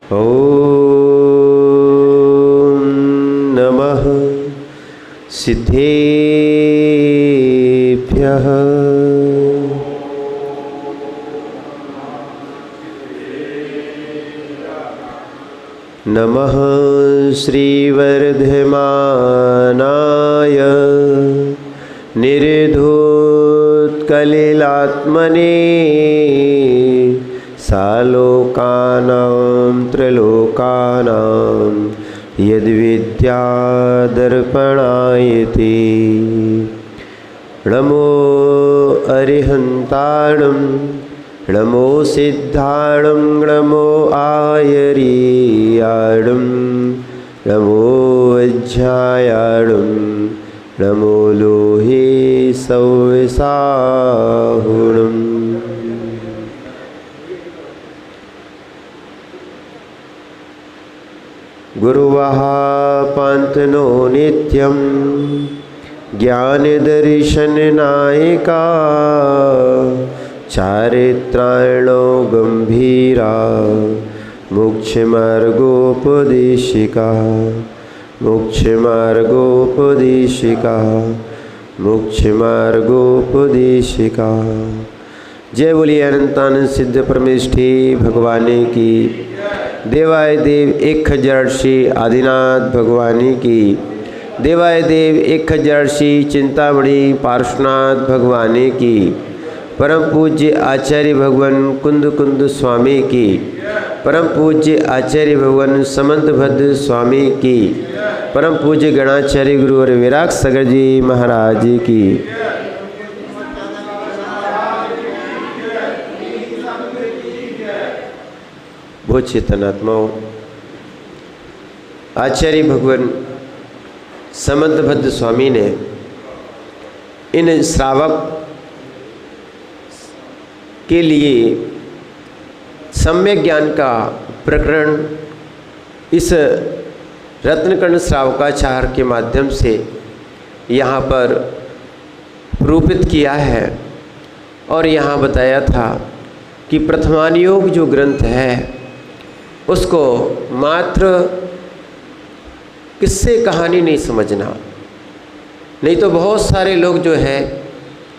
ॐ नमः सिद्धेभ्यः। नमः श्रीवर्धमानाय निर्धूतकलिलात्मने सालोकानां त्रिलोकानां यद्विद्यादर्पणायते। नमो अरिहन्ताणं नमो सिद्धाणं नमो आयर्याणं नमो वज्रायाणं नमो लोहे सौविसाहुणम्। गुरुवः पान्तनो नित्यं ज्ञानदर्शननायिका चारित्राणो गम्भीरा मोक्षमार्गोपदेशिका मोक्षमार्गोपदेशिका मोक्षमार्गोपदेशिका। जय बोलिए अनंतानंद सिद्ध परमेष्ठी भगवानी की। देवाय देव 1000 श्री आदिनाथ भगवानी की। देवाय देव 1000 श्री चिंतामणि पार्श्वनाथ भगवानी की। परम पूज्य आचार्य भगवान कुंद कुंद स्वामी की। परम पूज्य आचार्य भगवान समंतभद्र स्वामी की। परम पूज्य गणाचार्य गुरु और विराग सागर जी महाराज की। भो चेतनात्माओं, आचार्य भगवान समंतभद्र स्वामी ने इन श्रावक के लिए सम्यक ज्ञान का प्रकरण इस रत्नकर्ण श्रावकाचार के माध्यम से यहाँ पर रूपित किया है। और यहाँ बताया था कि प्रथमानुयोग जो ग्रंथ है उसको मात्र किस्से कहानी नहीं समझना, नहीं तो बहुत सारे लोग जो है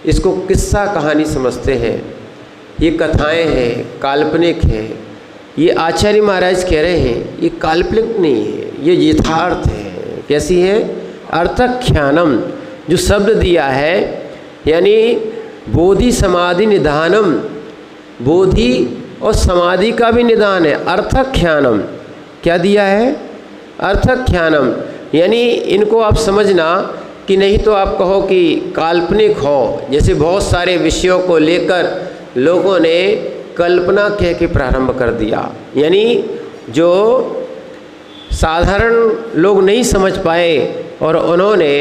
इसको किस्सा कहानी समझते हैं। ये कथाएं हैं, काल्पनिक हैं। ये आचार्य महाराज कह रहे हैं ये काल्पनिक नहीं है, ये यथार्थ है। कैसी है? अर्थख्यानम जो शब्द दिया है, यानी बोधि समाधि निधानम, बोधि और समाधि का भी निदान है। अर्थख्यानम क्या दिया है? अर्थख्यानम, यानी इनको आप समझना कि नहीं तो आप कहो कि काल्पनिक हो। जैसे बहुत सारे विषयों को लेकर लोगों ने कल्पना कह के प्रारंभ कर दिया, यानी जो साधारण लोग नहीं समझ पाए। और उन्होंने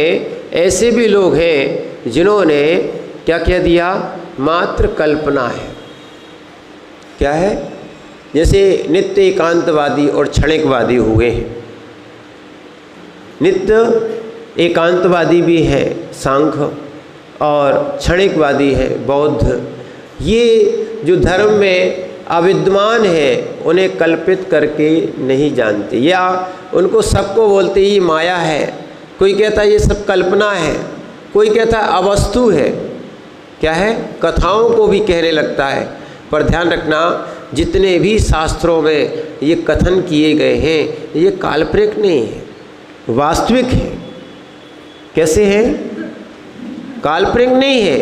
ऐसे भी लोग हैं जिन्होंने क्या कह दिया? मात्र कल्पना है। क्या है? जैसे नित्य एकांतवादी और क्षणिकवादी हुए हैं। नित्य एकांतवादी भी है सांख्य और क्षणिकवादी है बौद्ध। ये जो धर्म में अविद्वान है उन्हें कल्पित करके नहीं जानते, या उनको सबको बोलते ये माया है। कोई कहता है ये सब कल्पना है, कोई कहता है अवस्तु है। क्या है? कथाओं को भी कहने लगता है। पर ध्यान रखना, जितने भी शास्त्रों में ये कथन किए गए हैं ये काल्पनिक नहीं है, वास्तविक है। कैसे है? काल्पनिक नहीं है,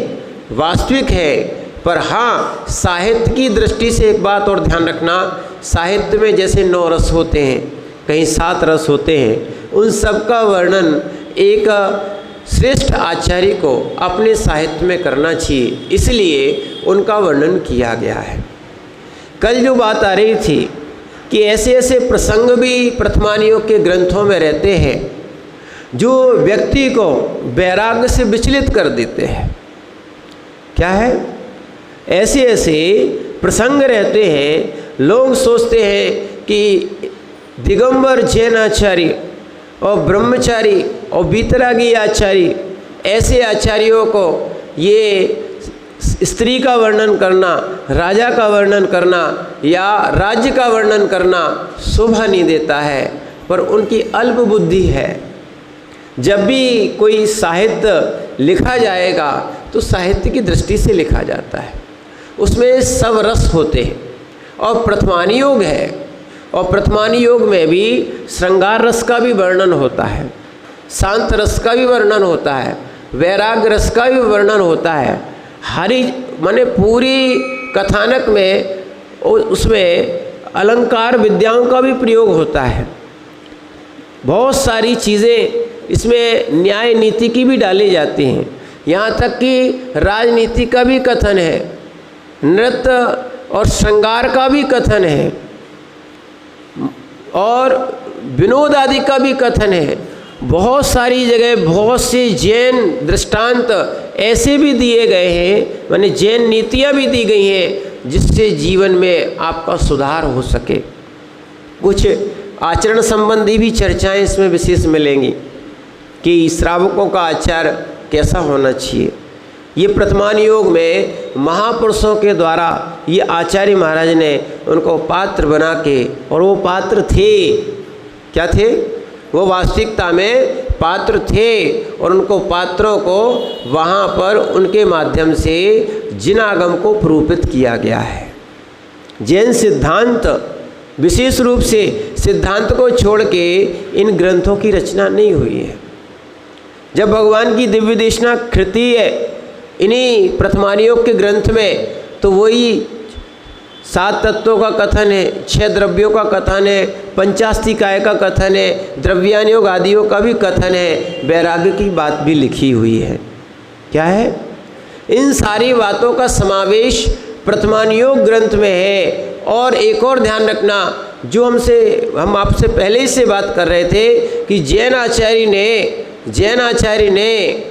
वास्तविक है। पर हाँ, साहित्य की दृष्टि से एक बात और ध्यान रखना, साहित्य में जैसे 9 रस होते हैं, कहीं 7 रस होते हैं, उन सब का वर्णन एक श्रेष्ठ आचार्य को अपने साहित्य में करना चाहिए, इसलिए उनका वर्णन किया गया है। कल जो बात आ रही थी कि ऐसे ऐसे प्रसंग भी प्रथमानुयोग के ग्रंथों में रहते हैं जो व्यक्ति को वैराग्य से विचलित कर देते हैं। क्या है? ऐसे ऐसे प्रसंग रहते हैं, लोग सोचते हैं कि दिगंबर जैन आचार्य और ब्रह्मचारी और बीतरागी आचार्य, ऐसे आचार्यों को ये स्त्री का वर्णन करना, राजा का वर्णन करना या राज्य का वर्णन करना शोभा नहीं देता है, पर उनकी अल्प बुद्धि है। जब भी कोई साहित्य लिखा जाएगा तो साहित्य की दृष्टि से लिखा जाता है, उसमें सब रस होते हैं। और प्रथमान योग है, और प्रथमान योग में भी श्रृंगार रस का भी वर्णन होता है, शांत रस का भी वर्णन होता है, वैराग्य रस का भी वर्णन होता है। हरी माने पूरी कथानक में उसमें अलंकार विद्याओं का भी प्रयोग होता है। बहुत सारी चीज़ें इसमें न्याय नीति की भी डाली जाती हैं, यहाँ तक कि राजनीति का भी कथन है, नृत्य और श्रृंगार का भी कथन है, और विनोद आदि का भी कथन है। बहुत सारी जगह बहुत से जैन दृष्टांत ऐसे भी दिए गए हैं, माने जैन नीतियाँ भी दी गई हैं जिससे जीवन में आपका सुधार हो सके। कुछ आचरण संबंधी भी चर्चाएं इसमें विशेष मिलेंगी कि श्रावकों का आचार कैसा होना चाहिए। ये प्रथमान योग में महापुरुषों के द्वारा ये आचार्य महाराज ने उनको पात्र बना के, और वो पात्र थे, क्या थे? वो वास्तविकता में पात्र थे, और उनको पात्रों को वहाँ पर उनके माध्यम से जिनागम को प्रूपित किया गया है। जैन सिद्धांत विशेष रूप से सिद्धांत को छोड़ के इन ग्रंथों की रचना नहीं हुई है। जब भगवान की दिव्य देशना कृति है इन्हीं प्रथमान योग के ग्रंथ में, तो वही 7 तत्वों का कथन है, 6 द्रव्यों का कथन है, पंचास्तिकाय का कथन है, द्रव्यान योग आदियों का भी कथन है, वैराग्य की बात भी लिखी हुई है। क्या है? इन सारी बातों का समावेश प्रथमान योग ग्रंथ में है। और एक और ध्यान रखना, जो हम आपसे पहले ही से बात कर रहे थे कि जैन आचार्य ने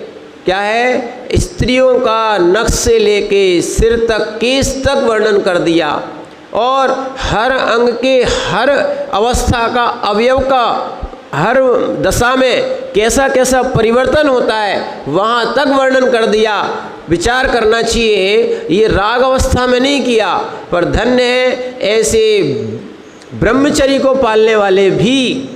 क्या है, स्त्रियों का नख से लेके सिर तक, केस तक वर्णन कर दिया, और हर अंग के हर अवस्था का, अवयव का हर दशा में कैसा कैसा परिवर्तन होता है वहाँ तक वर्णन कर दिया। विचार करना चाहिए, ये राग अवस्था में नहीं किया, पर धन्य है ऐसे ब्रह्मचर्य को पालने वाले भी,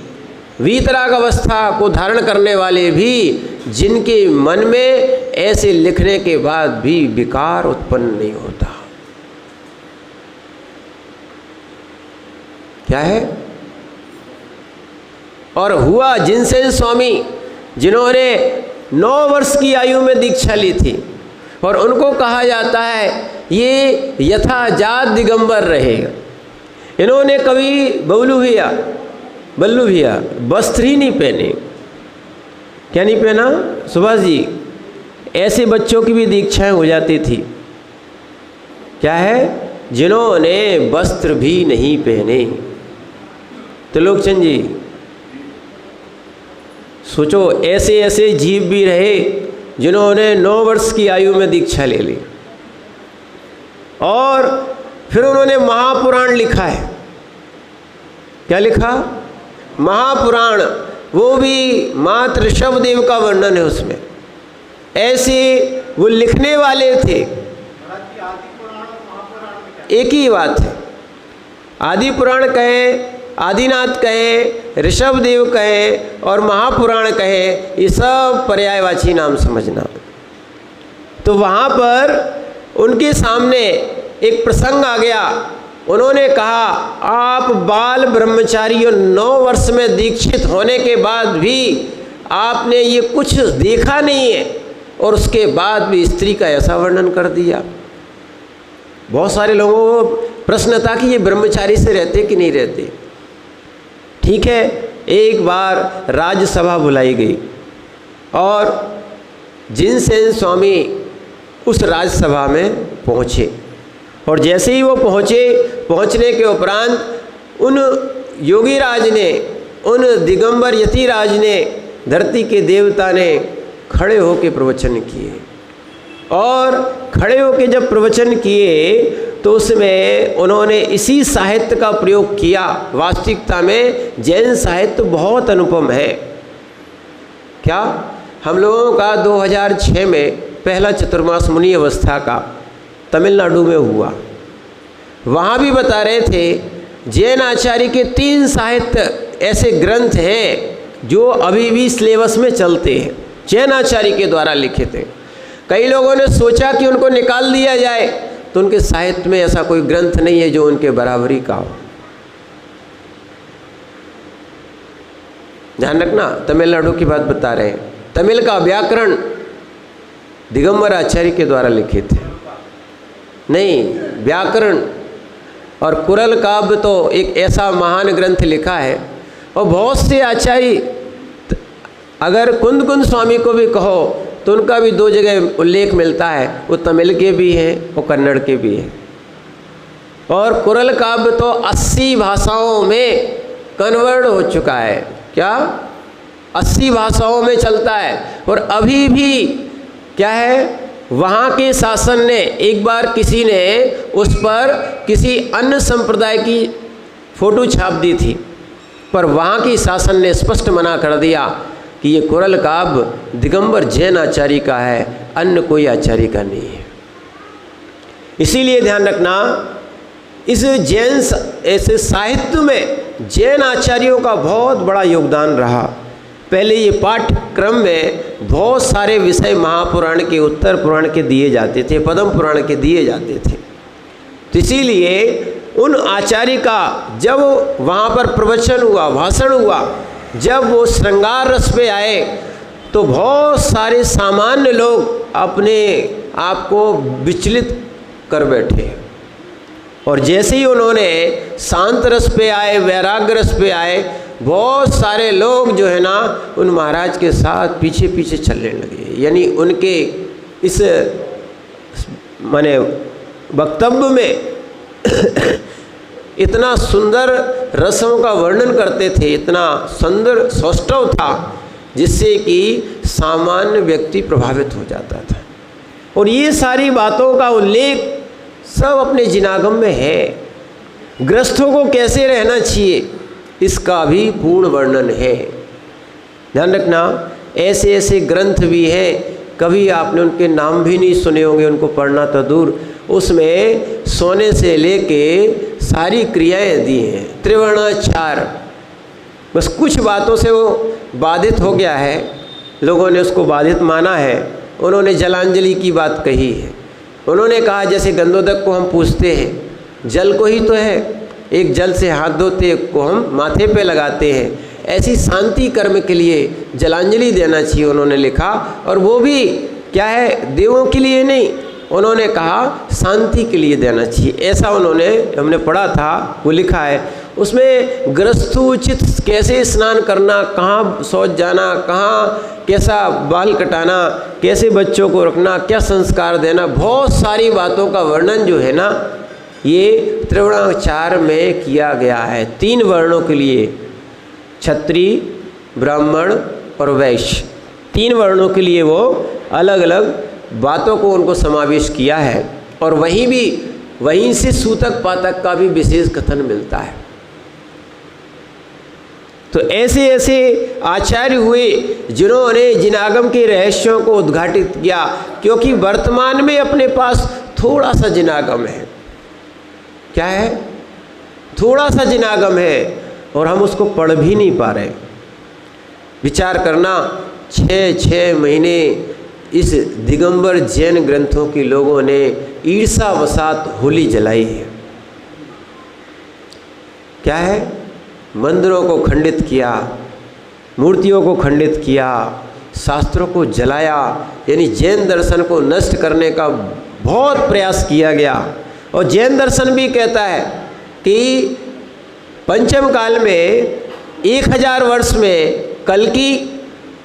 वीतराग अवस्था को धारण करने वाले भी, जिनके मन में ऐसे लिखने के बाद भी विकार उत्पन्न नहीं होता। क्या है? और हुआ जिनसेन स्वामी, जिन्होंने 9 वर्ष की आयु में दीक्षा ली थी, और उनको कहा जाता है ये यथाजात दिगंबर रहे। इन्होंने कभी बल्लू भैया वस्त्र ही नहीं पहने। क्या नहीं पहना सुभाष जी? ऐसे बच्चों की भी दीक्षाएं हो जाती थी। क्या है? जिन्होंने वस्त्र भी नहीं पहने। त्रिलोकचंद जी सोचो, ऐसे ऐसे जीव भी रहे जिन्होंने 9 वर्ष की आयु में दीक्षा ले ली, और फिर उन्होंने महापुराण लिखा है। क्या लिखा? महापुराण। वो भी मात्र ऋषभदेव का वर्णन है उसमें। ऐसे वो लिखने वाले थे। एक ही बात है, आदि पुराण कहें, आदिनाथ कहें, ऋषभदेव कहें और महापुराण कहें, ये सब पर्यायवाची नाम समझना। तो वहाँ पर उनके सामने एक प्रसंग आ गया। उन्होंने कहा आप बाल ब्रह्मचारी और 9 वर्ष में दीक्षित होने के बाद भी आपने ये कुछ देखा नहीं है, और उसके बाद भी स्त्री का ऐसा वर्णन कर दिया। बहुत सारे लोगों को प्रश्न था कि ये ब्रह्मचारी से रहते कि नहीं रहते। ठीक है, एक बार राज्यसभा बुलाई गई, और जिनसेन स्वामी उस राज्यसभा में पहुँचे, और जैसे ही वो पहुँचने के उपरांत उन योगी राज ने, उन दिगंबर यतिराज ने, धरती के देवता ने खड़े होकर प्रवचन किए। और खड़े होकर जब प्रवचन किए तो उसमें उन्होंने इसी साहित्य का प्रयोग किया। वास्तविकता में जैन साहित्य बहुत अनुपम है। क्या? हम लोगों का 2006 में पहला चतुर्मास मुनि अवस्था का तमिलनाडु में हुआ। वहाँ भी बता रहे थे जैन आचार्य के 3 साहित्य ऐसे ग्रंथ हैं जो अभी भी सिलेबस में चलते हैं, जैन आचार्य के द्वारा लिखित हैं। कई लोगों ने सोचा कि उनको निकाल दिया जाए, तो उनके साहित्य में ऐसा कोई ग्रंथ नहीं है जो उनके बराबरी का हो। ध्यान रखना, तमिलनाडु की बात बता रहे हैं। तमिल का व्याकरण दिगंबर आचार्य के द्वारा लिखित है, नहीं व्याकरण। और कुरल काव्य तो एक ऐसा महान ग्रंथ लिखा है, और बहुत से आचार्य, अगर कुंद कुंद स्वामी को भी कहो तो उनका भी 2 जगह उल्लेख मिलता है, वो तमिल के भी हैं और कन्नड़ के भी हैं। और कुरल काव्य तो 80 भाषाओं में कन्वर्ट हो चुका है। क्या 80 भाषाओं में चलता है। और अभी भी क्या है, वहाँ के शासन ने एक बार किसी ने उस पर किसी अन्य संप्रदाय की फोटो छाप दी थी, पर वहाँ की शासन ने स्पष्ट मना कर दिया कि ये कुरल काव्य दिगंबर जैन आचार्य का है, अन्य कोई आचार्य का नहीं है। इसीलिए ध्यान रखना, इस जैन ऐसे साहित्य में जैन आचार्यों का बहुत बड़ा योगदान रहा। पहले ये पाठ्यक्रम में बहुत सारे विषय महापुराण के, उत्तर पुराण के दिए जाते थे, पद्म पुराण के दिए जाते थे। तो इसीलिए उन आचार्य का जब वहाँ पर प्रवचन हुआ, भाषण हुआ, जब वो श्रृंगार रस पे आए तो बहुत सारे सामान्य लोग अपने आप को विचलित कर बैठे। और जैसे ही उन्होंने शांत रस पे आए, वैराग्य रस पे आए, बहुत सारे लोग जो है ना उन महाराज के साथ पीछे पीछे चलने लगे। यानी उनके इस माने वक्तव्य में इतना सुंदर रसों का वर्णन करते थे, इतना सुंदर सौष्ठव था, जिससे कि सामान्य व्यक्ति प्रभावित हो जाता था। और ये सारी बातों का उल्लेख सब अपने जिनागम में है। गृहस्थों को कैसे रहना चाहिए इसका भी पूर्ण वर्णन है। ध्यान रखना, ऐसे ऐसे ग्रंथ भी हैं, कभी आपने उनके नाम भी नहीं सुने होंगे, उनको पढ़ना तो दूर। उसमें सोने से लेके सारी क्रियाएं दी हैं, त्रिवर्णाचार। बस कुछ बातों से वो बाधित हो गया है, लोगों ने उसको बाधित माना है। उन्होंने जलांजलि की बात कही है। उन्होंने कहा जैसे गंधोदक को हम पूछते हैं, जल को ही तो है, एक जल से हाथ धोते को हम माथे पे लगाते हैं, ऐसी शांति कर्म के लिए जलांजलि देना चाहिए, उन्होंने लिखा। और वो भी क्या है, देवों के लिए नहीं, उन्होंने कहा शांति के लिए देना चाहिए, ऐसा उन्होंने, हमने पढ़ा था, वो लिखा है। उसमें गृहस्थोचित कैसे स्नान करना, कहाँ शौच जाना, कहाँ कैसा बाल कटाना, कैसे बच्चों को रखना, क्या संस्कार देना, बहुत सारी बातों का वर्णन जो है ना ये त्रिवर्णाचार में किया गया है। 3 वर्णों के लिए, क्षत्रिय, ब्राह्मण और वैश्य, 3 वर्णों के लिए वो अलग अलग बातों को उनको समावेश किया है। और वहीं से सूतक पातक का भी विशेष कथन मिलता है। तो ऐसे ऐसे आचार्य हुए जिन्होंने जिनागम के रहस्यों को उद्घाटित किया, क्योंकि वर्तमान में अपने पास थोड़ा सा जिनागम है। क्या है? थोड़ा सा जिनागम है और हम उसको पढ़ भी नहीं पा रहे। विचार करना, 6 महीने इस दिगंबर जैन ग्रंथों के लोगों ने ईर्षावशात होली जलाई है। क्या है? मंदिरों को खंडित किया, मूर्तियों को खंडित किया, शास्त्रों को जलाया, यानी जैन दर्शन को नष्ट करने का बहुत प्रयास किया गया। और जैन दर्शन भी कहता है कि पंचम काल में 1000 वर्ष में कल्कि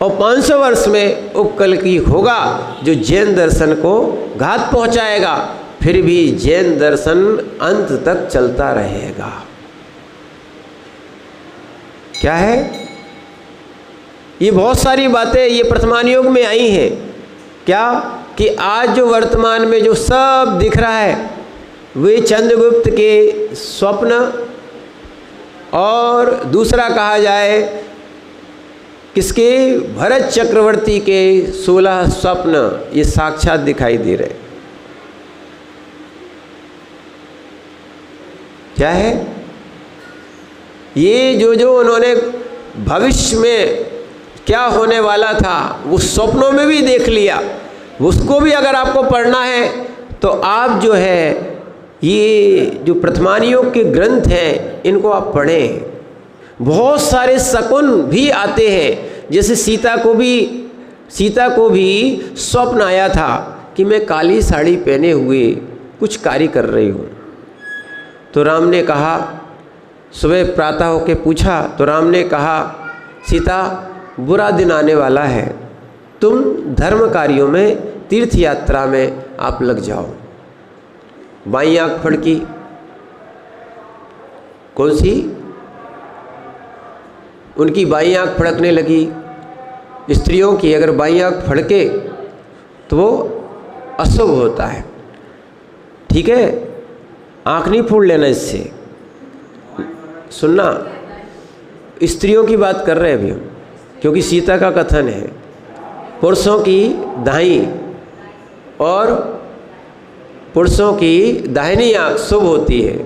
और 500 वर्ष में उपकल्कि होगा, जो जैन दर्शन को घात पहुंचाएगा। फिर भी जैन दर्शन अंत तक चलता रहेगा। क्या है? ये बहुत सारी बातें ये प्रथमान युग में आई हैं। क्या कि आज जो वर्तमान में जो सब दिख रहा है वे चंद्रगुप्त के स्वप्न, और दूसरा कहा जाए किसके, भरत चक्रवर्ती के 16 स्वप्न, ये साक्षात दिखाई दे रहे। क्या है? ये जो उन्होंने भविष्य में क्या होने वाला था वो स्वप्नों में भी देख लिया, उसको भी अगर आपको पढ़ना है तो आप जो है ये जो प्रथमानियोग के ग्रंथ हैं इनको आप पढ़ें। बहुत सारे शकुन भी आते हैं, जैसे सीता को भी स्वप्न आया था कि मैं काली साड़ी पहने हुए कुछ कार्य कर रही हूँ। तो राम ने कहा, सुबह प्रातः होके पूछा तो राम ने कहा, सीता बुरा दिन आने वाला है, तुम धर्म कार्यों में तीर्थ यात्रा में आप लग जाओ। बाईं आँख फड़की, कौन सी? उनकी बाईं आँख फड़कने लगी। स्त्रियों की अगर बाईं आँख फड़के तो वो अशुभ होता है, ठीक है? आँख नहीं फोड़ लेना इससे। सुनना, स्त्रियों की बात कर रहे हैं अभी हम, क्योंकि सीता का कथन है पुरुषों की दाईं और पुरुषों की दाहिनी आँख शुभ होती है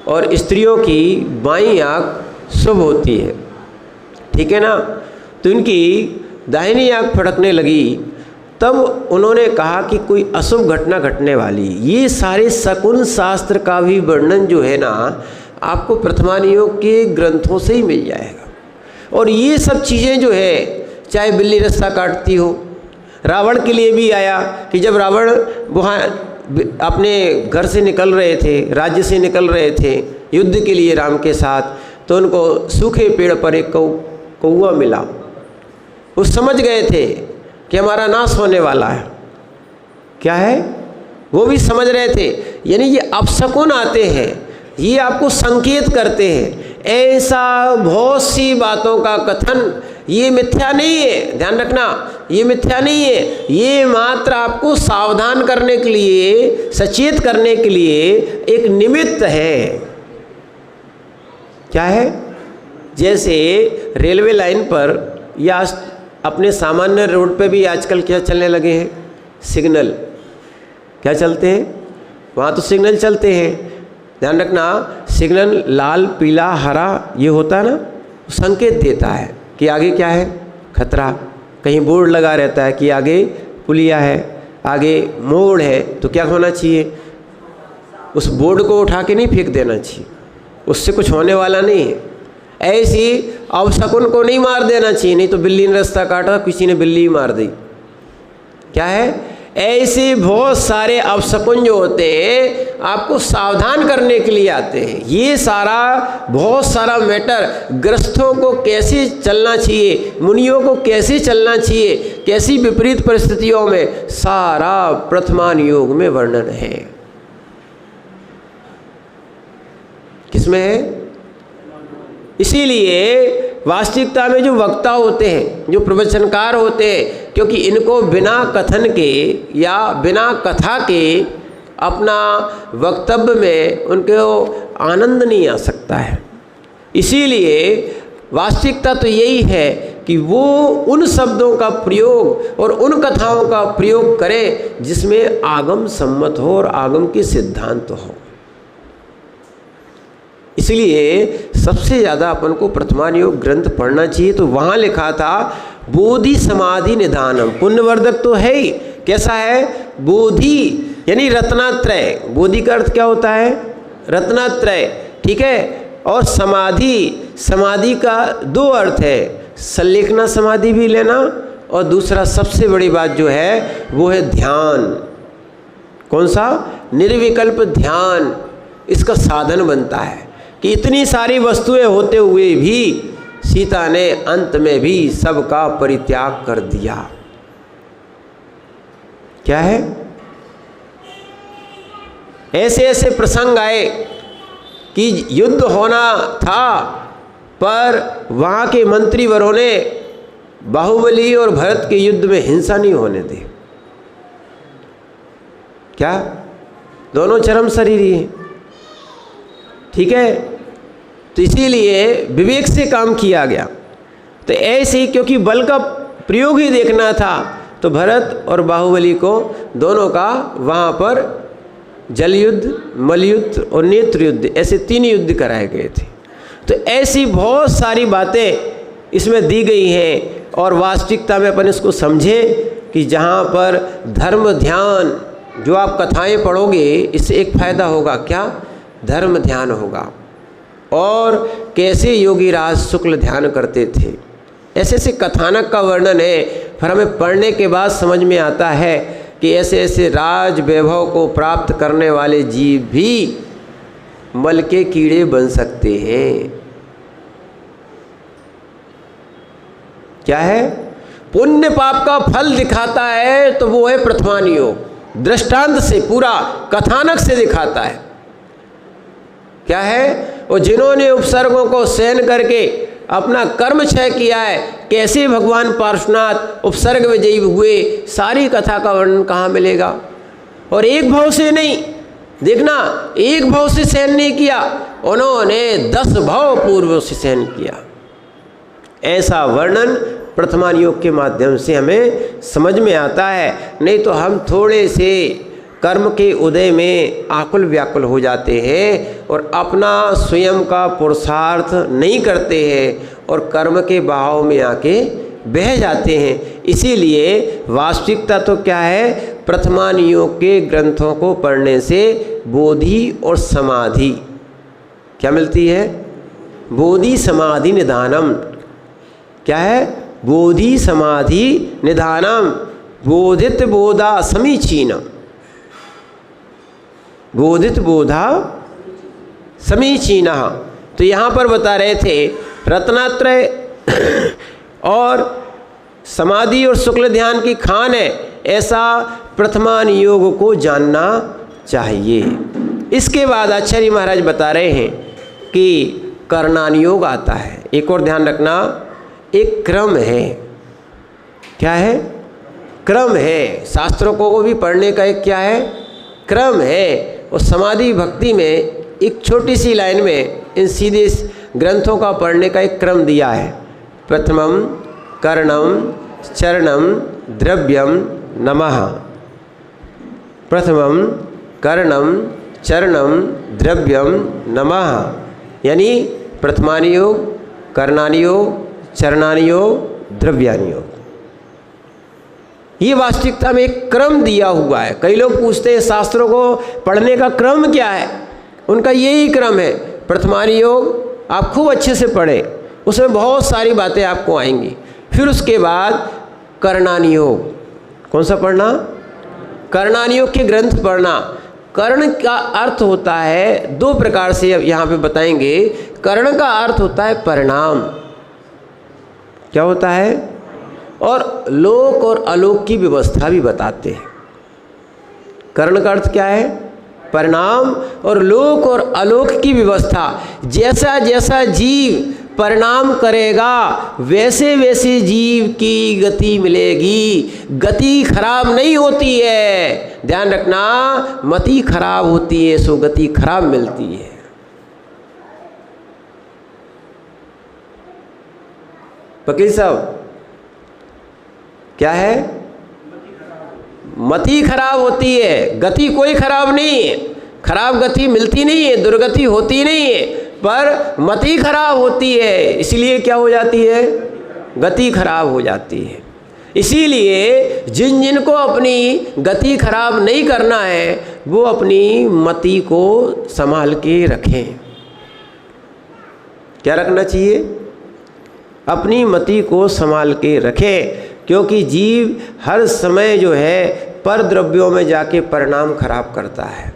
और स्त्रियों की बाईं आँख शुभ होती है, ठीक है ना? तो इनकी दाहिनी आँख फड़कने लगी, तब उन्होंने कहा कि कोई अशुभ घटना घटने वाली। ये सारे शकुन शास्त्र का भी वर्णन जो है ना आपको प्रथमानियोग के ग्रंथों से ही मिल जाएगा। और ये सब चीज़ें जो है, चाहे बिल्ली रास्ता काटती हो, रावण के लिए भी आया कि जब रावण वहाँ अपने घर से निकल रहे थे, राज्य से निकल रहे थे युद्ध के लिए राम के साथ, तो उनको सूखे पेड़ पर एक कौवा मिला। वो समझ गए थे कि हमारा नाश होने वाला है। क्या है? वो भी समझ रहे थे। यानी ये अपशकुन आते हैं, ये आपको संकेत करते हैं। ऐसा बहुत सी बातों का कथन ये मिथ्या नहीं है, ध्यान रखना, ये मिथ्या नहीं है। ये मात्र आपको सावधान करने के लिए, सचेत करने के लिए एक निमित्त है। क्या है? जैसे रेलवे लाइन पर या अपने सामान्य रोड पे भी आजकल क्या चलने लगे हैं? सिग्नल। क्या चलते हैं? वहाँ तो सिग्नल चलते हैं। ध्यान रखना, सिग्नल लाल, पीला, हरा ये होता है ना, संकेत देता है कि आगे क्या है, खतरा। कहीं बोर्ड लगा रहता है कि आगे पुलिया है, आगे मोड़ है, तो क्या होना चाहिए? उस बोर्ड को उठा के नहीं फेंक देना चाहिए, उससे कुछ होने वाला नहीं है। ऐसी अवशकुन को नहीं मार देना चाहिए, नहीं तो बिल्ली ने रास्ता काटा, किसी ने बिल्ली मार दी। क्या है? ऐसे बहुत सारे अवशकुन जो होते हैं आपको सावधान करने के लिए आते हैं। ये सारा बहुत सारा मैटर, ग्रस्थों को कैसे चलना चाहिए, मुनियों को कैसे चलना चाहिए, कैसी विपरीत परिस्थितियों में, सारा प्रथमानियोग में वर्णन है। किसमें है? इसीलिए वास्तविकता में जो वक्ता होते हैं, जो प्रवचनकार होते हैं, क्योंकि इनको बिना कथन के या बिना कथा के अपना वक्तव्य में उनको आनंद नहीं आ सकता है। इसीलिए वास्तविकता तो यही है कि वो उन शब्दों का प्रयोग और उन कथाओं का प्रयोग करें जिसमें आगम सम्मत हो और आगम के सिद्धांत हो। इसलिए सबसे ज़्यादा अपन को प्रथमानियोग ग्रंथ पढ़ना चाहिए। तो वहाँ लिखा था बोधि समाधि निधानम, पुण्यवर्धक तो है ही। कैसा है? बोधि यानी रत्नात्रय। बोधि का अर्थ क्या होता है? रत्नात्रय, ठीक है। और समाधि, समाधि का दो अर्थ है, संलेखना समाधि भी लेना, और दूसरा सबसे बड़ी बात जो है वो है ध्यान। कौन सा? निर्विकल्प ध्यान इसका साधन बनता है कि इतनी सारी वस्तुएं होते हुए भी सीता ने अंत में भी सबका परित्याग कर दिया। क्या है? ऐसे ऐसे प्रसंग आए कि युद्ध होना था, पर वहाँ के मंत्रीवरों ने बाहुबली और भरत के युद्ध में हिंसा नहीं होने दी। क्या? दोनों चरम शरीरी हैं, ठीक है। तो इसीलिए विवेक से काम किया गया। तो ऐसे ही क्योंकि बल का प्रयोग ही देखना था, तो भरत और बाहुबली को दोनों का वहाँ पर जल युद्ध, मल युद्ध और नेत्र युद्ध, ऐसे 3 युद्ध कराए गए थे। तो ऐसी बहुत सारी बातें इसमें दी गई हैं और वास्तविकता में अपन इसको समझें कि जहाँ पर धर्म ध्यान, जो आप कथाएं पढ़ोगे इससे एक फ़ायदा होगा, क्या? धर्म ध्यान होगा। और कैसे योगी राज शुक्ल ध्यान करते थे, ऐसे ऐसे कथानक का वर्णन है। फिर हमें पढ़ने के बाद समझ में आता है कि ऐसे ऐसे राज वैभव को प्राप्त करने वाले जीव भी मल के कीड़े बन सकते हैं। क्या है? पुण्य पाप का फल दिखाता है तो वो है प्रथमान योग। दृष्टांत से, पूरा कथानक से दिखाता है। क्या है? और जिन्होंने उपसर्गों को सहन करके अपना कर्म क्षय किया है, कैसे भगवान पार्श्वनाथ उपसर्ग विजयी हुए, सारी कथा का वर्णन कहाँ मिलेगा? और एक भाव से नहीं, देखना, एक भाव से सहन नहीं किया, उन्होंने 10 भाव पूर्व से सहन किया। ऐसा वर्णन प्रथमान योग के माध्यम से हमें समझ में आता है। नहीं तो हम थोड़े से कर्म के उदय में आकुल व्याकुल हो जाते हैं और अपना स्वयं का पुरुषार्थ नहीं करते हैं और कर्म के बहाव में आके बह जाते हैं। इसीलिए वास्तविकता तो क्या है? प्रथमान योग के ग्रंथों को पढ़ने से बोधि और समाधि क्या मिलती है? बोधि समाधि निधानम। क्या है? बोधि समाधि निधानम, बोधित बोधा समीचीनम। बोधित बोधा समीचीनः। तो यहाँ पर बता रहे थे रत्नात्रय और समाधि और शुक्ल ध्यान की खान है, ऐसा प्रथमान योग को जानना चाहिए। इसके बाद आचार्य महाराज बता रहे हैं कि कर्णान योग आता है। एक और ध्यान रखना, एक क्रम है। क्या है? क्रम है। शास्त्रों को भी पढ़ने का एक क्या है? क्रम है। और समाधि भक्ति में एक छोटी सी लाइन में इन सीधे ग्रंथों का पढ़ने का एक क्रम दिया है। प्रथमम कर्णम चरणम द्रव्यम नमः। प्रथमम कर्णम चरणम द्रव्यम नमः, यानी प्रथमानि योग, कर्णानि योग, चरणानि योग, द्रव्यानि योग। ये वास्तविकता में एक क्रम दिया हुआ है। कई लोग पूछते हैं शास्त्रों को पढ़ने का क्रम क्या है? उनका यही क्रम है। प्रथमानि योग आप खूब अच्छे से पढ़ें, उसमें बहुत सारी बातें आपको आएंगी। फिर उसके बाद कर्णानि योग। कौन सा पढ़ना? कर्णानि योग के ग्रंथ पढ़ना। कर्ण का अर्थ होता है 2 प्रकार से, अब यहाँ पे बताएंगे। कर्ण का अर्थ होता है परिणाम। क्या होता है? और लोक और अलोक की व्यवस्था भी बताते हैं। कर्ण का अर्थ क्या है? परिणाम और लोक और अलोक की व्यवस्था। जैसा जैसा जीव परिणाम करेगा वैसे वैसे जीव की गति मिलेगी। गति खराब नहीं होती है, ध्यान रखना, मति खराब होती है, सो गति खराब मिलती है। वकील साहब, क्या है? मति खराब होती है, गति कोई खराब नहीं है। खराब गति मिलती नहीं है, दुर्गति होती नहीं है, पर मति खराब होती है। इसलिए क्या हो जाती है? गति खराब हो जाती है। इसीलिए जिन जिन को अपनी गति खराब नहीं करना है वो अपनी मति को संभाल के रखें। क्या रखना चाहिए? अपनी मति को संभाल के रखें, क्योंकि जीव हर समय जो है पर द्रव्यों में जाके परिणाम खराब करता है।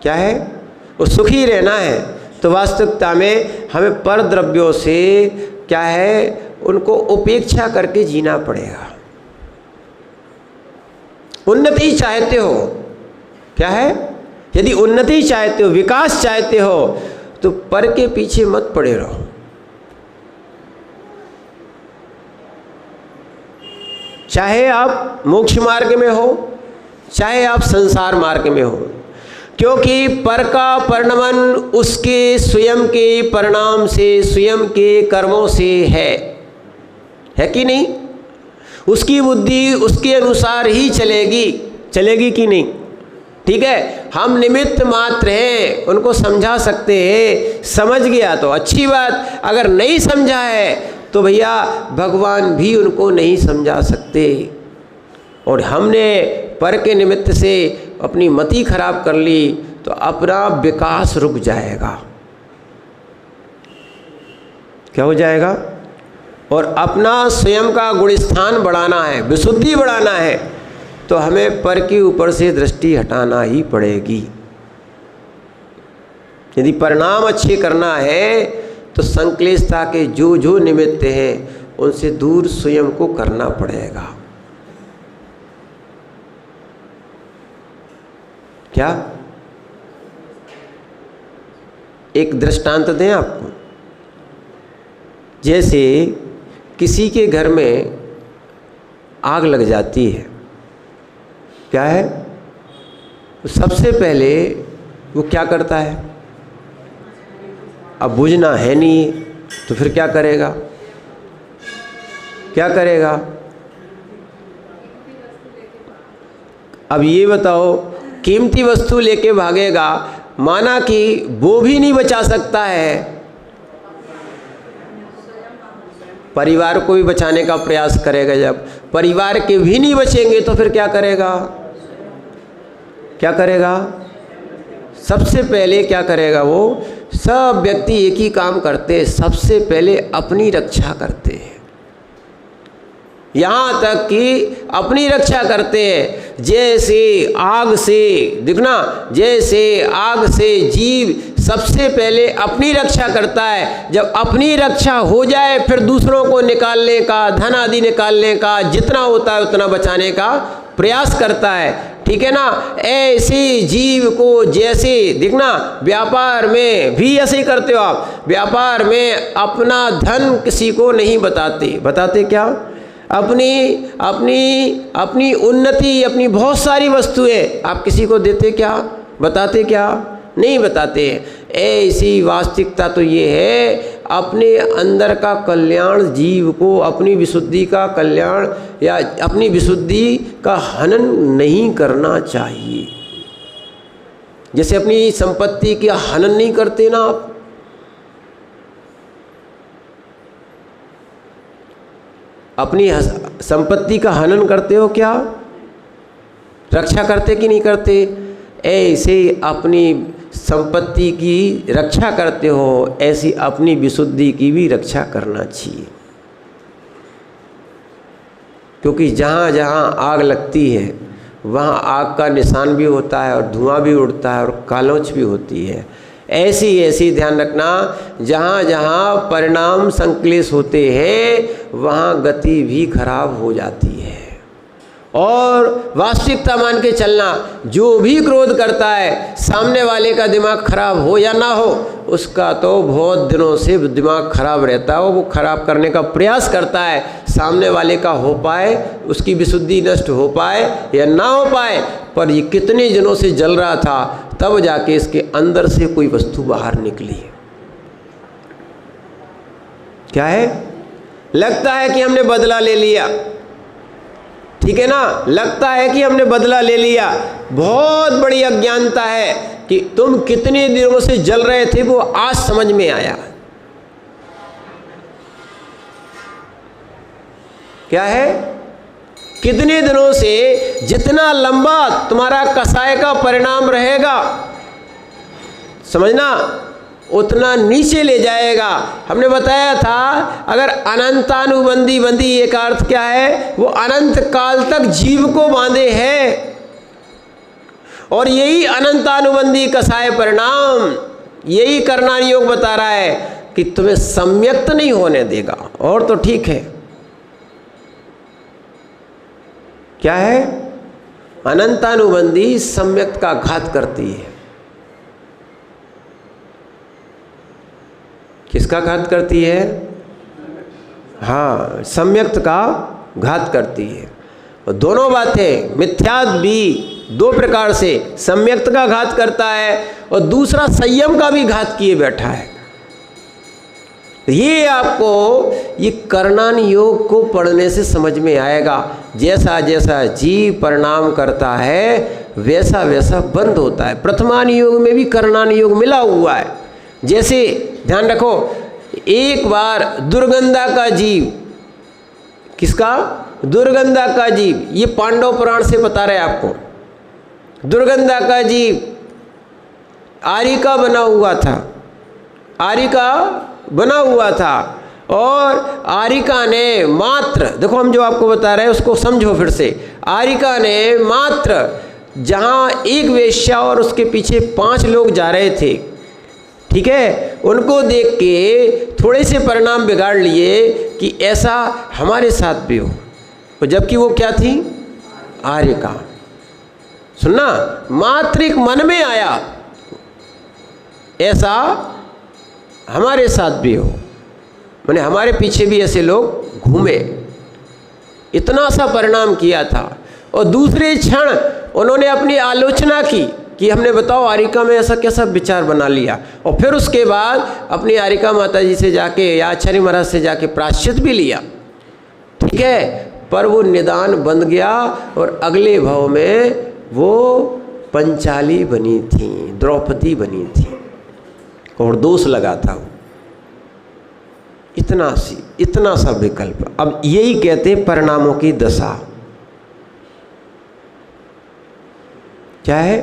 क्या है? वो सुखी रहना है तो वास्तविकता में हमें पर द्रव्यों से क्या है, उनको उपेक्षा करके जीना पड़ेगा। उन्नति चाहते हो, क्या है, यदि उन्नति चाहते हो, विकास चाहते हो, तो पर के पीछे मत पड़े रहो। चाहे आप मोक्ष मार्ग में हो, चाहे आप संसार मार्ग में हो, क्योंकि पर का परिणमन उसके स्वयं के परिणाम से, स्वयं के कर्मों से है कि नहीं? उसकी बुद्धि उसके अनुसार ही चलेगी कि नहीं? ठीक है, हम निमित्त मात्र हैं, उनको समझा सकते हैं। समझ गया तो अच्छी बात, अगर नहीं समझा है तो भैया भगवान भी उनको नहीं समझा सकते। और हमने पर के निमित्त से अपनी मति खराब कर ली तो अपना विकास रुक जाएगा। क्या हो जाएगा? और अपना स्वयं का गुणस्थान बढ़ाना है, विशुद्धि बढ़ाना है, तो हमें पर के ऊपर से दृष्टि हटाना ही पड़ेगी। यदि परिणाम अच्छे करना है तो संक्लेशता के जो जो निमित्त हैं उनसे दूर स्वयं को करना पड़ेगा। क्या एक दृष्टांत दें आपको। जैसे किसी के घर में आग लग जाती है, क्या है, तो सबसे पहले वो क्या करता है? अब बुझना है नहीं तो फिर क्या करेगा? क्या करेगा? अब ये बताओ, कीमती वस्तु लेके भागेगा, माना कि वो भी नहीं बचा सकता है, परिवार को भी बचाने का प्रयास करेगा। जब परिवार के भी नहीं बचेंगे तो फिर क्या करेगा? क्या करेगा? सबसे पहले क्या करेगा? वो सब व्यक्ति एक ही काम करते हैं, सबसे पहले अपनी रक्षा करते हैं। यहाँ तक कि अपनी रक्षा करते हैं। जैसे आग से, देखना, जैसे आग से जीव सबसे पहले अपनी रक्षा करता है। जब अपनी रक्षा हो जाए फिर दूसरों को निकालने का, धन आदि निकालने का, जितना होता है उतना बचाने का प्रयास करता है। ठीक है ना? ऐसे जीव को, जैसे देखना, व्यापार में भी ऐसे ही करते हो आप। व्यापार में अपना धन किसी को नहीं बताते। बताते क्या? अपनी उन्नति, अपनी बहुत सारी वस्तुएं आप किसी को देते क्या? बताते क्या? नहीं बताते। ऐसी वास्तविकता तो ये है, अपने अंदर का कल्याण जीव को, अपनी विशुद्धि का कल्याण या अपनी विशुद्धि का हनन नहीं करना चाहिए। जैसे अपनी संपत्ति का हनन नहीं करते ना आप, अपनी संपत्ति का हनन करते हो क्या? रक्षा करते कि नहीं करते? ऐसे अपनी संपत्ति की रक्षा करते हो, ऐसी अपनी विशुद्धि की भी रक्षा करना चाहिए। क्योंकि जहाँ जहाँ आग लगती है वहाँ आग का निशान भी होता है और धुआं भी उड़ता है और कालोच भी होती है। ऐसी ध्यान रखना, जहाँ जहाँ परिणाम संक्लेश होते हैं वहाँ गति भी खराब हो जाती है। और वास्तविकता मान के चलना, जो भी क्रोध करता है, सामने वाले का दिमाग खराब हो या ना हो, उसका तो बहुत दिनों से दिमाग खराब रहता है। वो खराब करने का प्रयास करता है, सामने वाले का हो पाए, उसकी विशुद्धि नष्ट हो पाए या ना हो पाए। पर ये कितने दिनों से जल रहा था, तब जाके इसके अंदर से कोई वस्तु बाहर निकली। क्या है? लगता है कि हमने बदला ले लिया। ठीक है ना? लगता है कि हमने बदला ले लिया। बहुत बड़ी अज्ञानता है कि तुम कितने दिनों से जल रहे थे, वो आज समझ में आया। क्या है? कितने दिनों से, जितना लंबा तुम्हारा कसाय का परिणाम रहेगा, समझना, उतना नीचे ले जाएगा। हमने बताया था, अगर अनंतानुबंधी बंदी, एक अर्थ क्या है? वो अनंत काल तक जीव को बांधे है। और यही अनंतानुबंधी कसाय परिणाम, यही करना योग बता रहा है कि तुम्हें सम्यक्त नहीं होने देगा। और तो ठीक है, क्या है? अनंतानुबंधी सम्यक्त का घात करती है। किसका घात करती है? हाँ, सम्यक्त का घात करती है। और दोनों बातें, मिथ्यात भी दो प्रकार से, सम्यक्त का घात करता है और दूसरा संयम का भी घात किए बैठा है। ये आपको ये करणान योग को पढ़ने से समझ में आएगा। जैसा जैसा जीव परिणाम करता है वैसा वैसा बंद होता है। प्रथमान योग में भी करणान योग मिला हुआ है। जैसे ध्यान रखो, एक बार दुर्गंधा का जीव, किसका? दुर्गंधा का जीव, ये पांडव पुराण से बता रहे आपको। दुर्गंधा का जीव आरिका बना हुआ था, आरिका बना हुआ था, और आरिका ने मात्र, देखो हम जो आपको बता रहे हैं उसको समझो फिर से। आरिका ने मात्र जहाँ एक वेश्या और उसके पीछे 5 लोग जा रहे थे, ठीक है, उनको देख के थोड़े से परिणाम बिगाड़ लिए कि ऐसा हमारे साथ भी हो। और जबकि वो क्या थी? आरिका। सुनना, मात्र एक मन में आया ऐसा हमारे साथ भी हो, माने हमारे पीछे भी ऐसे लोग घूमे, इतना सा परिणाम किया था। और दूसरे क्षण उन्होंने अपनी आलोचना की कि हमने, बताओ, आरिका में ऐसा कैसा विचार बना लिया। और फिर उसके बाद अपनी आरिका माता जी से जाके या आचार्य महाराज से जाके प्रायश्चित भी लिया, ठीक है, पर वो निदान बन गया और अगले भाव में वो पंचाली बनी थी, द्रौपदी बनी थी, और दोष लगा था वो। इतना सा विकल्प। अब यही कहते हैं परिणामों की दशा। क्या है?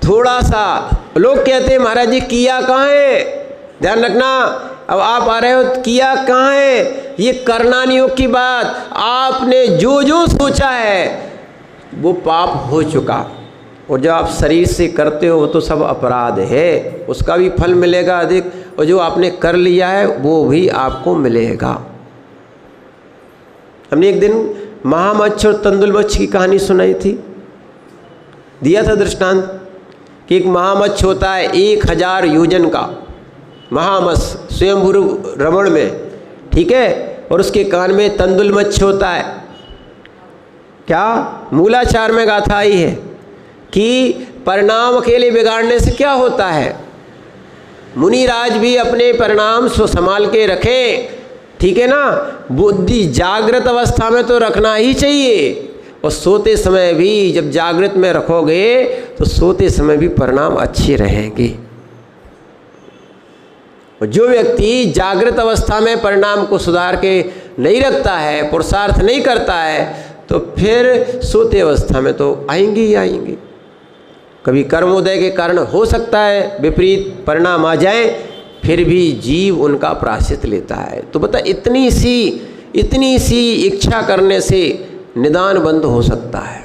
थोड़ा सा लोग कहते हैं महाराज जी किया कहाँ है? ध्यान रखना, अब आप आ रहे हो, किया कहाँ है? ये करणान योग की बात, आपने जो जो सोचा है वो पाप हो चुका, और जो आप शरीर से करते हो वो तो सब अपराध है, उसका भी फल मिलेगा अधिक, और जो आपने कर लिया है वो भी आपको मिलेगा। हमने एक दिन महामच्छ और तंदुलमच्छ की कहानी सुनाई थी, दिया था दृष्टांत कि एक महामच्छ होता है 1000 योजन का महामत्स्य, स्वयंभू रमण में, ठीक है, और उसके कान में तंदुलमच्छ होता है। क्या मूलाचार में गाथा आई है कि परिणाम अकेले बिगाड़ने से क्या होता है? मुनिराज भी अपने परिणाम सो संभाल के रखें, ठीक है ना। बुद्धि जागृत अवस्था में तो रखना ही चाहिए, और सोते समय भी जब जागृत में रखोगे तो सोते समय भी परिणाम अच्छे रहेंगे। और जो व्यक्ति जागृत अवस्था में परिणाम को सुधार के नहीं रखता है, पुरुषार्थ नहीं करता है, तो फिर सोते अवस्था में तो आएंगे ही आएंगे। कभी कर्मोदय के कारण हो सकता है विपरीत परिणाम आ जाए, फिर भी जीव उनका प्रायश्चित लेता है। तो बता, इतनी सी इच्छा करने से निदान बंद हो सकता है।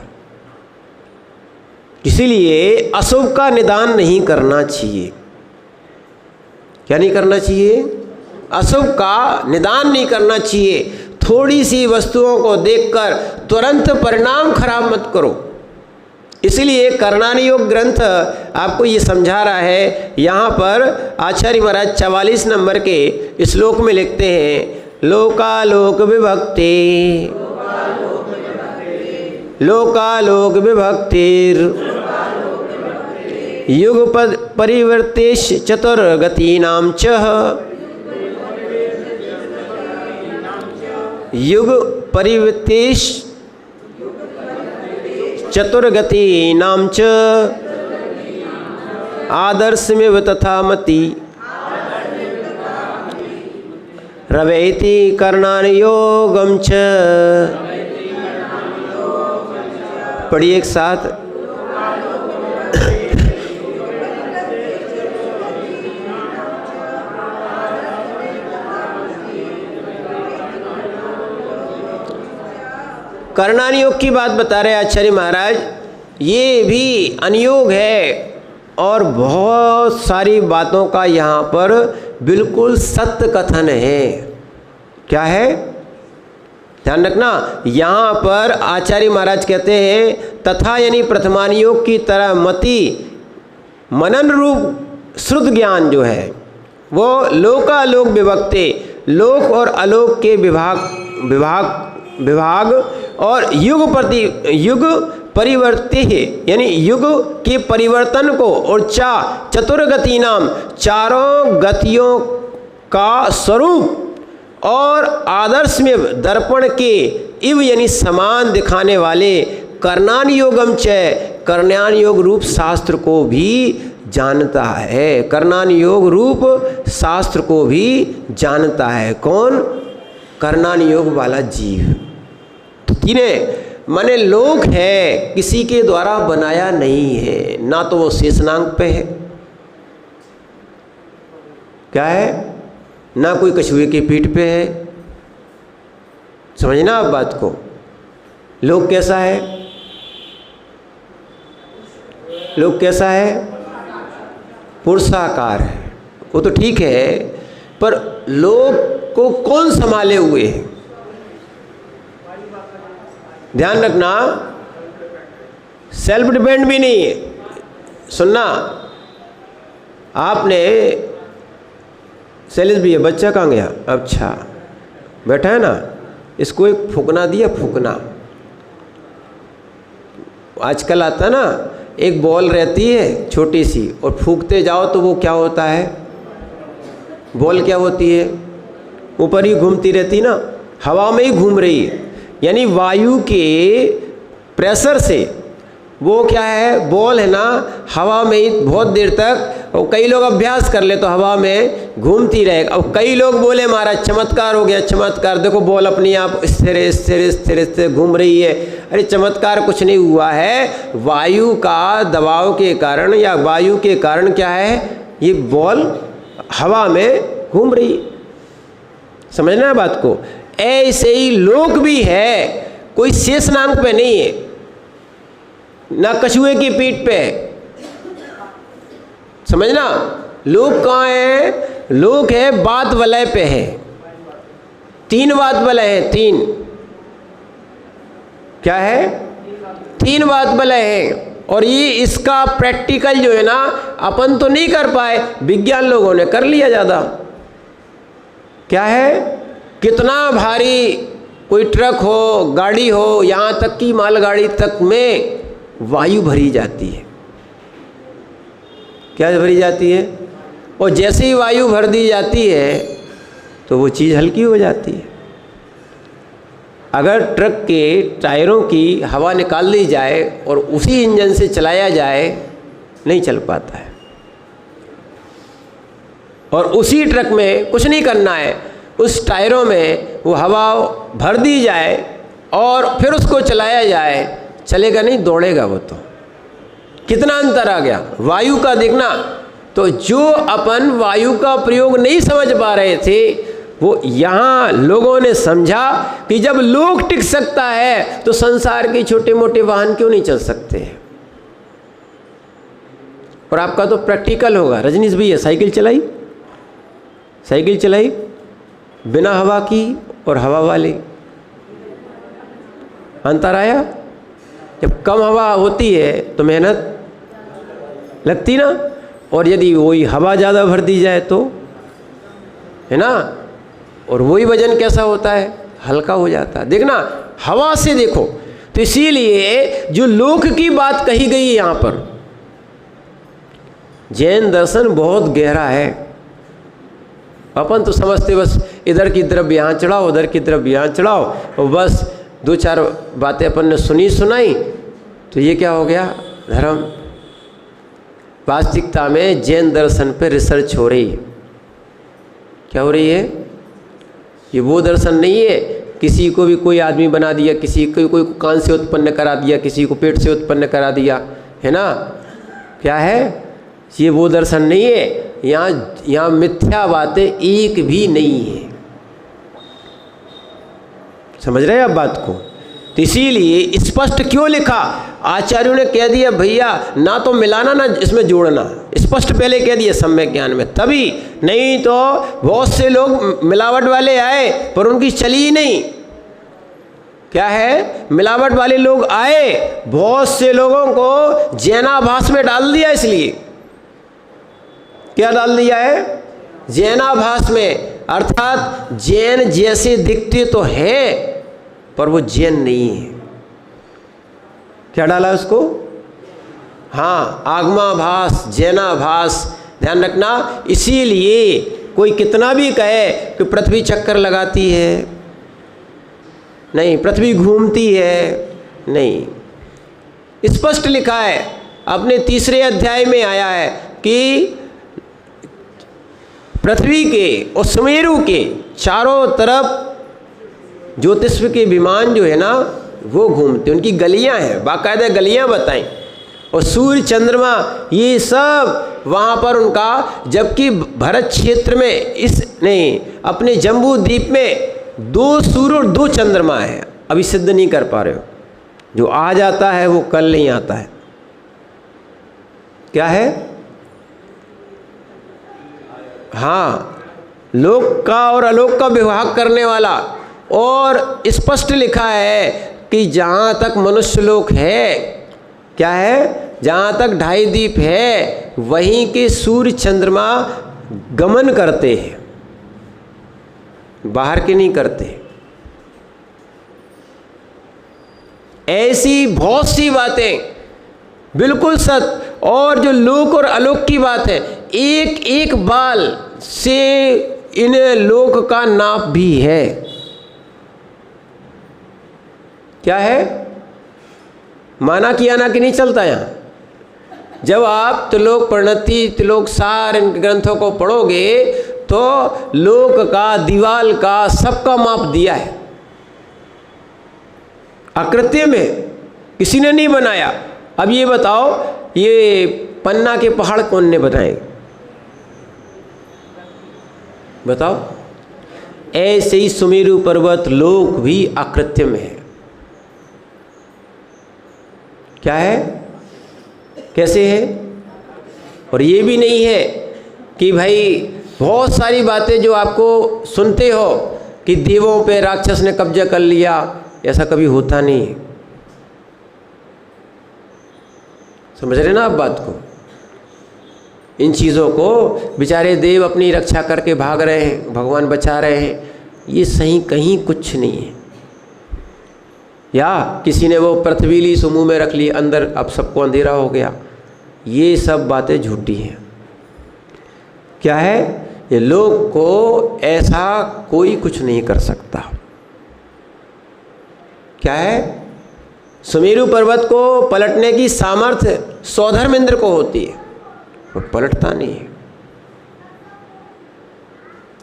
इसीलिए अशुभ का निदान नहीं करना चाहिए। क्या नहीं करना चाहिए? अशुभ का निदान नहीं करना चाहिए। थोड़ी सी वस्तुओं को देखकर तुरंत परिणाम खराब मत करो। इसलिए करणान योग ग्रंथ आपको ये समझा रहा है। यहाँ पर आचार्य महाराज 44 नंबर के श्लोक में लिखते हैं, लोकालोक विभक्ति, लोकालोक विभक्तिर युग परिवर्तेश चतुर्गतीनां च, युग परिवर्तेश चतुर्गतीनां च आदर्शमेव तथा मति रवैति करणान योगम च। पढ़िए एक साथ। करणान योग की बात बता रहे आचार्य महाराज। ये भी अनियोग है और बहुत सारी बातों का यहाँ पर बिल्कुल सत्य कथन है। क्या है? ध्यान रखना, यहाँ पर आचार्य महाराज कहते हैं तथा यानी प्रथमान योग की तरह मति मनन रूप शुद्ध ज्ञान जो है वो लोकालोक विभक्ते, लोक और आलोक के विभाग और युग परिवर्ती है, यानी युग के परिवर्तन को, और चतुर्गति नाम चारों गतियों का स्वरूप, और आदर्श में दर्पण के इव यानी समान दिखाने वाले कर्णान योगम च, कर्णान योग रूप शास्त्र को भी जानता है। कर्णान योग रूप शास्त्र को भी जानता है। कौन? कर्णान योग वाला जीव। तो तीनों माने लोक है, किसी के द्वारा बनाया नहीं है। ना तो वो शेषनाग पे है, क्या है, ना कोई कछुए की पीठ पे है। समझना आप बात को। लोक कैसा है? लोक कैसा है? पुरुषाकार है। वो तो ठीक है, पर लोक को कौन संभाले हुए है? ध्यान रखना, सेल्फ डिपेंड भी नहीं है। सुनना, आपने शैलेश भैया बच्चा कहाँ गया? अच्छा बैठा है ना, इसको एक फूकना दिया। फूकना आजकल आता है ना, एक बॉल रहती है छोटी सी, और फूकते जाओ तो वो क्या होता है? बॉल क्या होती है? ऊपर ही घूमती रहती ना, हवा में ही घूम रही है। यानी वायु के प्रेशर से वो क्या है, बॉल है ना, हवा में ही बहुत देर तक, और कई लोग अभ्यास कर ले तो हवा में घूमती रहे। अब कई लोग बोले महाराज चमत्कार हो गया, चमत्कार, देखो बॉल अपनी आप स्थिर स्थिर स्थिर स्थिर घूम रही है। अरे चमत्कार कुछ नहीं हुआ है, वायु का दबाव के कारण या वायु के कारण क्या है, ये बॉल हवा में घूम रही है। समझना है बात को। ऐसे ही लोक भी है, कोई शेषनाग पे नहीं है, ना कछुए की पीठ पे। समझना, लोक कहाँ है? लोक है बात वलय पे है। तीन बात वलय है, तीन। क्या है? तीन बात वलय है। और ये इसका प्रैक्टिकल जो है ना, अपन तो नहीं कर पाए, विज्ञान लोगों ने कर लिया ज़्यादा। क्या है? कितना भारी कोई ट्रक हो, गाड़ी हो, यहाँ तक कि मालगाड़ी तक में वायु भरी जाती है। क्या भरी जाती है? और जैसे ही वायु भर दी जाती है तो वो चीज़ हल्की हो जाती है। अगर ट्रक के टायरों की हवा निकाल दी जाए और उसी इंजन से चलाया जाए, नहीं चल पाता है। और उसी ट्रक में कुछ नहीं करना है, उस टायरों में वो हवा भर दी जाए और फिर उसको चलाया जाए, चलेगा नहीं, दौड़ेगा वो तो। कितना अंतर आ गया वायु का, देखना। तो जो अपन वायु का प्रयोग नहीं समझ पा रहे थे, वो यहाँ लोगों ने समझा कि जब लोक टिक सकता है तो संसार के छोटे मोटे वाहन क्यों नहीं चल सकते। और आपका तो प्रैक्टिकल होगा। रजनीश भैया साइकिल चलाई, साइकिल चलाई बिना हवा की और हवा वाली, अंतर आया? जब कम हवा होती है तो मेहनत लगती ना, और यदि वही हवा ज़्यादा भर दी जाए तो, है ना, और वही वजन कैसा होता है, हल्का हो जाता है। देखना हवा से देखो। तो इसीलिए जो लोक की बात कही गई है यहाँ पर, जैन दर्शन बहुत गहरा है। अपन तो समझते बस इधर की तरफ यहाँ चढ़ाओ, उधर की तरफ यहाँ चढ़ाओ, और बस दो चार बातें अपन ने सुनी सुनाई तो ये क्या हो गया, धर्म। वास्तविकता में जैन दर्शन पे रिसर्च हो रही है। क्या हो रही है? ये वो दर्शन नहीं है किसी को भी कोई आदमी बना दिया, किसी को कोई कान से उत्पन्न करा दिया, किसी को पेट से उत्पन्न करा दिया, है ना। क्या है? ये वो दर्शन नहीं है। यहाँ मिथ्या बातें एक भी नहीं है। समझ रहे हैं आप बात को? तो इसीलिए स्पष्ट क्यों लिखा, आचार्यों ने कह दिया भैया ना तो मिलाना ना इसमें जोड़ना, स्पष्ट पहले कह दिया सम्यक ज्ञान में, तभी। नहीं तो बहुत से लोग मिलावट वाले आए पर उनकी चली ही नहीं। क्या है? मिलावट वाले लोग आए, बहुत से लोगों को जैनाभास में डाल दिया। इसलिए क्या डाल दिया है? जैनाभास में, अर्थात जैन जैसे दिखते तो हैं पर वो जैन नहीं है। क्या डाला उसको? हाँ, आगमाभास, जैनाभास। ध्यान रखना। इसीलिए कोई कितना भी कहे कि पृथ्वी चक्कर लगाती है, नहीं, पृथ्वी घूमती है, नहीं, स्पष्ट लिखा है, अपने 3 अध्याय में आया है कि पृथ्वी के और सुमेरु के चारों तरफ ज्योतिष्व के विमान जो है ना वो घूमते, उनकी गलियां हैं, बाकायदा गलियां बताई, और सूर्य चंद्रमा ये सब वहाँ पर उनका, जबकि भरत क्षेत्र में अपने जम्बू द्वीप में 2 सूर्य और 2 चंद्रमा है। अभी सिद्ध नहीं कर पा रहे हो, जो आज आता है वो कल नहीं आता है। क्या है? हाँ, लोक का और अलोक का विभाग करने वाला। और स्पष्ट लिखा है कि जहाँ तक मनुष्य लोक है, क्या है, जहाँ तक 2.5 द्वीप है वहीं के सूर्य चंद्रमा गमन करते हैं, बाहर के नहीं करते। ऐसी बहुत सी बातें बिल्कुल सत्य। और जो लोक और अलोक की बात है, एक एक बाल से इन लोक का नाप भी है। क्या है? माना कि आना कि नहीं चलता यहाँ। जब आप त्रिलोक प्रणति, त्रिलोक सार इन ग्रंथों को पढ़ोगे तो लोक का, दीवाल का, सबका माप दिया है। आकृति में किसी ने नहीं बनाया। अब ये बताओ, ये पन्ना के पहाड़ कौन ने बनाए? बताओ। ऐसे ही सुमेरु पर्वत लोक भी आकृति में है। क्या है? कैसे है? और ये भी नहीं है कि भाई बहुत सारी बातें जो आपको सुनते हो कि देवों पे राक्षस ने कब्जा कर लिया, ऐसा कभी होता नहीं है। समझ रहे ना आप बात को? इन चीज़ों को बेचारे देव अपनी रक्षा करके भाग रहे हैं, भगवान बचा रहे हैं, ये सही कहीं कुछ नहीं है। या किसी ने वो पृथ्वी ली सो मुंह में रख ली, अंदर अब सबको अंधेरा हो गया, ये सब बातें झूठी हैं। क्या है? ये लोग को ऐसा कोई कुछ नहीं कर सकता। क्या है? सुमेरु पर्वत को पलटने की सामर्थ्य सौधर्मेंद्र को होती है, वो पलटता नहीं है।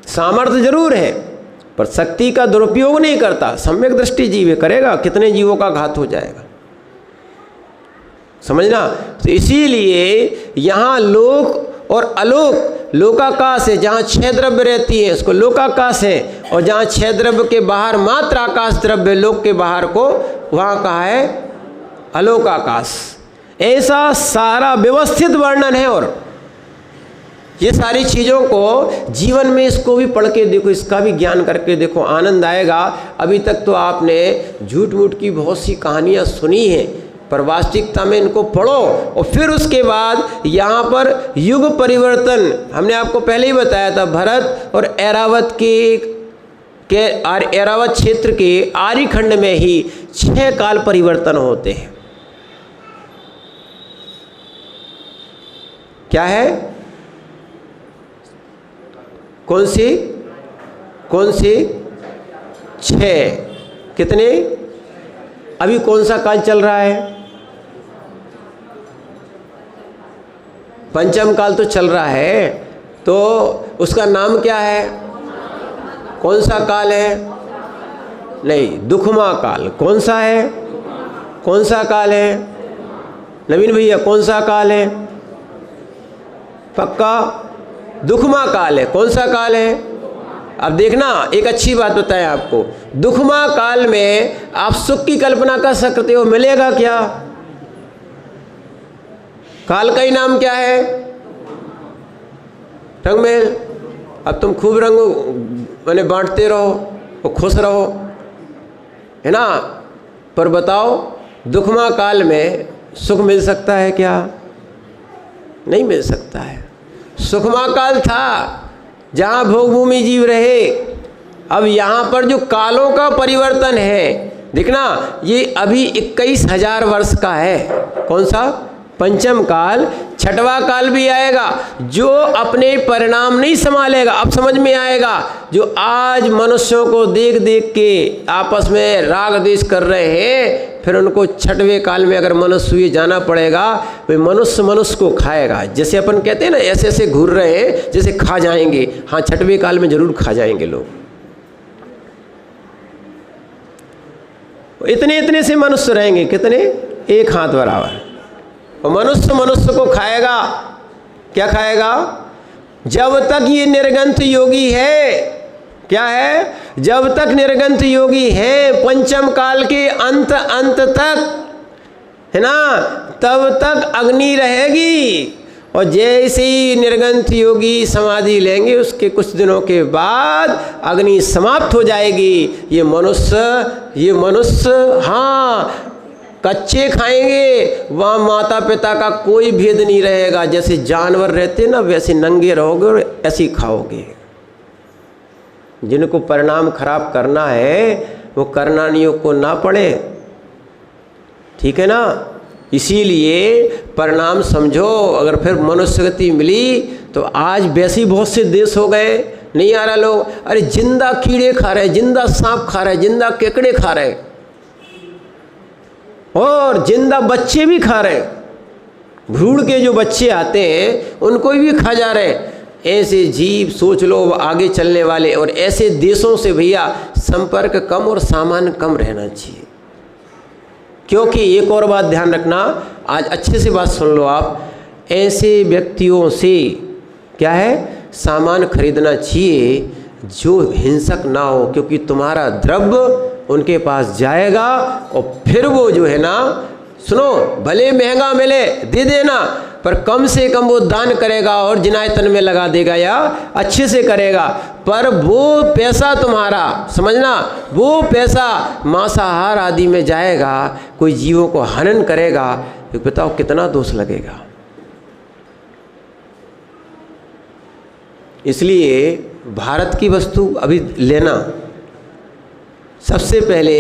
सामर्थ्य जरूर है पर शक्ति का दुरुपयोग नहीं करता। सम्यक दृष्टि जीव है, करेगा कितने जीवों का घात हो जाएगा, समझना। तो इसीलिए यहाँ लोक और अलोक, लोकाकाश है, जहाँ 6 द्रव्य रहती है उसको लोकाकाश है, और जहाँ 6 द्रव्य के बाहर मात्र आकाश द्रव्य, लोक के बाहर को वहाँ कहा है अलोकाकाश। ऐसा सारा व्यवस्थित वर्णन है। और ये सारी चीज़ों को जीवन में इसको भी पढ़ के देखो, इसका भी ज्ञान करके देखो, आनंद आएगा। अभी तक तो आपने झूठ मूठ की बहुत सी कहानियाँ सुनी हैं, पर वास्तविकता में इनको पढ़ो। और फिर उसके बाद यहाँ पर युग परिवर्तन, हमने आपको पहले ही बताया था, भरत और ऐरावत के ऐरावत क्षेत्र के आर्यखंड में ही 6 काल परिवर्तन होते हैं। क्या है? कौन सी 6? कितने? अभी कौन सा काल चल रहा है? पंचम काल तो चल रहा है, तो उसका नाम क्या है? कौन सा काल है? नहीं, दुखमा काल। कौन सा है? कौन सा काल है? नवीन भैया कौन सा काल है? पक्का दुखमा काल है। कौन सा काल है? अब देखना, एक अच्छी बात बताएं आपको, दुखमा काल में आप सुख की कल्पना कर सकते हो, मिलेगा क्या? काल का ही नाम क्या है? रंग में। अब तुम खूब रंग मैंने बांटते रहो और खुश रहो, है ना। पर बताओ, दुखमा काल में सुख मिल सकता है क्या? नहीं मिल सकता है। सुखमा काल था जहाँ भोगभूमि जीव रहे। अब यहाँ पर जो कालों का परिवर्तन है, देखना, ये अभी 21,000 वर्ष का है। कौन सा? पंचम काल। छठवां काल भी आएगा जो अपने परिणाम नहीं संभालेगा। अब समझ में आएगा, जो आज मनुष्यों को देख देख के आपस में राग द्वेष कर रहे हैं, फिर उनको छठवें काल में अगर मनुष्य हुए जाना पड़ेगा, वे मनुष्य को खाएगा। जैसे अपन कहते हैं ना, ऐसे ऐसे घूर रहे हैं जैसे खा जाएंगे। हाँ, छठवें काल में जरूर खा जाएंगे लोग। इतने इतने से मनुष्य रहेंगे, कितने? एक हाथ बराबर। और मनुष्य को खाएगा। क्या खाएगा? जब तक ये निर्गंथ योगी है, क्या है? जब तक निर्गंथ योगी है, पंचम काल के अंत तक, है ना, तब तक अग्नि रहेगी। और जैसे ही निर्गंथ योगी समाधि लेंगे, उसके कुछ दिनों के बाद अग्नि समाप्त हो जाएगी। ये मनुष्य हाँ कच्चे खाएंगे, वहाँ माता पिता का कोई भेद नहीं रहेगा। जैसे जानवर रहते ना, वैसे नंगे रहोगे और ऐसे ही खाओगे। जिनको परिणाम खराब करना है वो करनानियों को ना पड़े, ठीक है ना। इसीलिए परिणाम समझो। अगर फिर मनुष्य गति मिली तो आज वैसे ही बहुत से देश हो गए, नहीं आ रहा लोग, अरे जिंदा कीड़े खा रहे, जिंदा सांप खा रहे, जिंदा केकड़े खा रहे, और जिंदा बच्चे भी खा रहे। भ्रूण के जो बच्चे आते हैं उनको भी खा जा रहे। ऐसे जीव सोच लो आगे चलने वाले। और ऐसे देशों से भैया संपर्क कम और सामान कम रहना चाहिए। क्योंकि एक और बात ध्यान रखना, आज अच्छे से बात सुन लो आप, ऐसे व्यक्तियों से क्या है, सामान खरीदना चाहिए जो हिंसक ना हो। क्योंकि तुम्हारा द्रव्य उनके पास जाएगा और फिर वो जो है ना, सुनो, भले महंगा मिले दे देना, पर कम से कम वो दान करेगा और जिनायतन में लगा देगा या अच्छे से करेगा। पर वो पैसा तुम्हारा, समझना, वो पैसा मांसाहार आदि में जाएगा, कोई जीवों को हनन करेगा, तो बताओ कितना दोष लगेगा। इसलिए भारत की वस्तु अभी लेना, सबसे पहले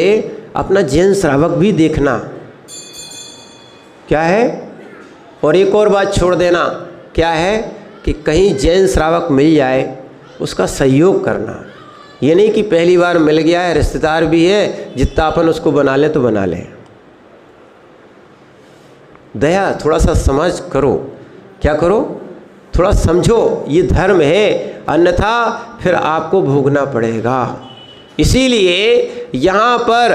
अपना जैन श्रावक भी देखना क्या है। और एक और बात छोड़ देना, क्या है कि कहीं जैन श्रावक मिल जाए उसका सहयोग करना। ये नहीं कि पहली बार मिल गया है, रिश्तेदार भी है, जितना अपन उसको बना ले तो बना ले। दया, थोड़ा सा समझ करो। क्या करो? थोड़ा समझो, ये धर्म है, अन्यथा फिर आपको भोगना पड़ेगा। इसीलिए यहाँ पर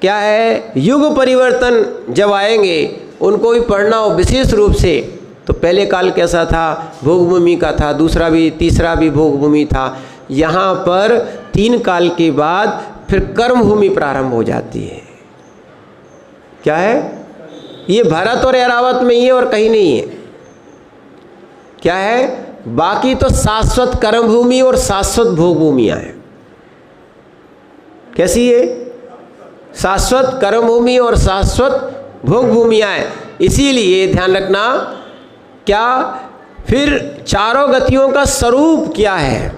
क्या है, युग परिवर्तन जब आएंगे, उनको भी पढ़ना हो विशेष रूप से। तो पहले काल कैसा था? भोग भूमि का था, दूसरा भी तीसरा भी भोग भूमि था। यहाँ पर 3 काल के बाद फिर कर्म भूमि प्रारंभ हो जाती है। क्या है? ये भरत और ऐरावत में ही है और कहीं नहीं है। क्या है? बाकी तो शाश्वत कर्म भूमि और शाश्वत भोग भूमियाँ हैं। कैसी है? शाश्वत कर्म भूमि और शाश्वत भोग भूमियाँ हैं। इसीलिए ध्यान रखना, क्या फिर चारों गतियों का स्वरूप क्या है?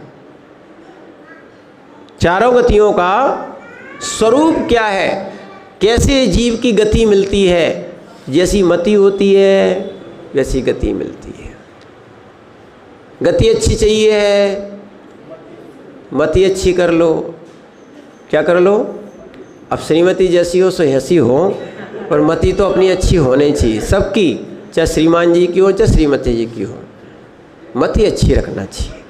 चारों गतियों का स्वरूप क्या है? कैसे जीव की गति मिलती है? जैसी मति होती है वैसी गति मिलती है। गति अच्छी चाहिए है, मति अच्छी कर लो। क्या कर लो? अब श्रीमती जैसी हो सो ऐसी हो, पर मति तो अपनी अच्छी होनी चाहिए सबकी, चाहे श्रीमान जी की हो चाहे श्रीमती जी की हो, मति अच्छी रखना चाहिए,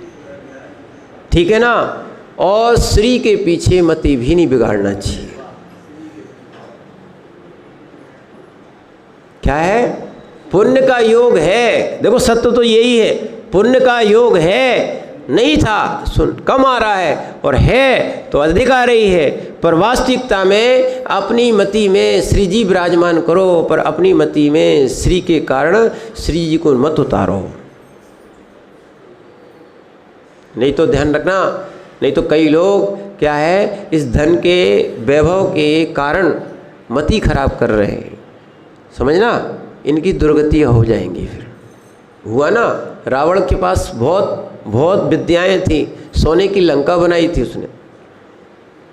ठीक है ना। और श्री के पीछे मति भी नहीं बिगाड़ना चाहिए। क्या है? पुण्य का योग है। देखो सत्य तो यही है, पुण्य का योग है। नहीं था, सुन, कम आ रहा है, और है तो अधिक आ रही है। पर वास्तविकता में अपनी मति में श्री जी विराजमान करो, पर अपनी मति में श्री के कारण श्री जी को मत उतारो। नहीं तो ध्यान रखना, नहीं तो कई लोग क्या है, इस धन के वैभव के कारण मति खराब कर रहे हैं, समझना, इनकी दुर्गतियाँ हो जाएंगी। फिर हुआ ना, रावण के पास बहुत बहुत विद्याएं थी, सोने की लंका बनाई थी उसने,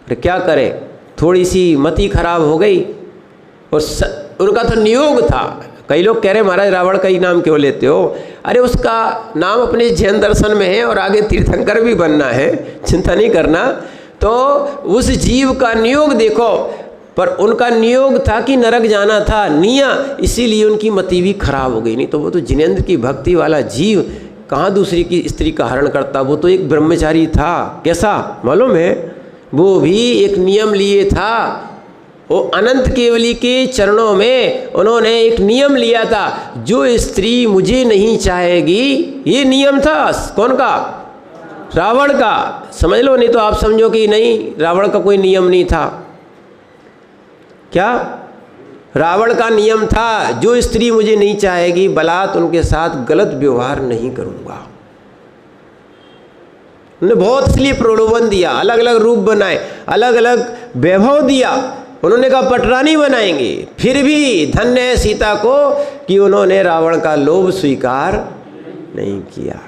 फिर क्या करे, थोड़ी सी मति खराब हो गई। और उनका तो नियोग था। कई लोग कह रहे महाराज रावण का ही नाम क्यों लेते हो? अरे उसका नाम अपने जैन दर्शन में है और आगे तीर्थंकर भी बनना है, चिंता नहीं करना। तो उस जीव का नियोग देखो, पर उनका नियोग था कि नरक जाना था, निया, इसीलिए उनकी मति भी खराब हो गई। नहीं तो वो तो जिनेंद्र की भक्ति वाला जीव कहाँ दूसरी की स्त्री का हरण करता, वो तो एक ब्रह्मचारी था। कैसा मालूम है? वो भी एक नियम लिए था, वो अनंत केवली के चरणों में उन्होंने एक नियम लिया था, जो स्त्री मुझे नहीं चाहेगी, ये नियम था। कौन का? रावण का। समझ लो, नहीं तो आप समझो कि नहीं, रावण का कोई नियम नहीं था। क्या? रावण का नियम था, जो स्त्री मुझे नहीं चाहेगी बलात् उनके साथ गलत व्यवहार नहीं करूंगा। उन्होंने बहुत इसलिए प्रलोभन दिया, अलग अलग रूप बनाए, अलग अलग वैभव दिया। उन्होंने कहा पटरानी बनाएंगे, फिर भी धन्य है सीता को कि उन्होंने रावण का लोभ स्वीकार नहीं किया।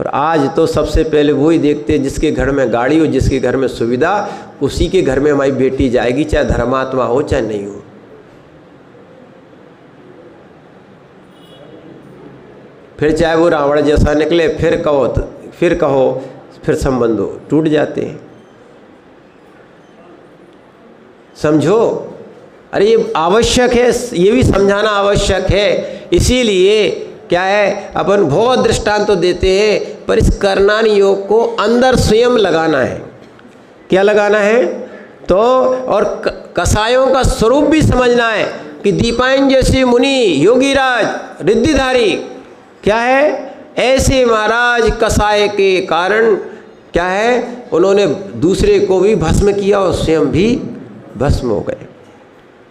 और आज तो सबसे पहले वही देखते, जिसके घर में गाड़ी हो, जिसके घर में सुविधा, उसी के घर में हमारी बेटी जाएगी, चाहे धर्मात्मा हो चाहे नहीं हो। फिर चाहे वो रावण जैसा निकले, फिर संबंध टूट जाते हैं। समझो, अरे ये आवश्यक है, ये भी समझाना आवश्यक है। इसीलिए क्या है, अपन बहुत दृष्टांत तो देते हैं, पर इस करनानी योग को अंदर स्वयं लगाना है। क्या लगाना है? तो और कसायों का स्वरूप भी समझना है कि दीपायन जैसे मुनि, योगीराज, रिद्धिधारी क्या है, ऐसे महाराज कसाय के कारण क्या है, उन्होंने दूसरे को भी भस्म किया और स्वयं भी भस्म हो गए।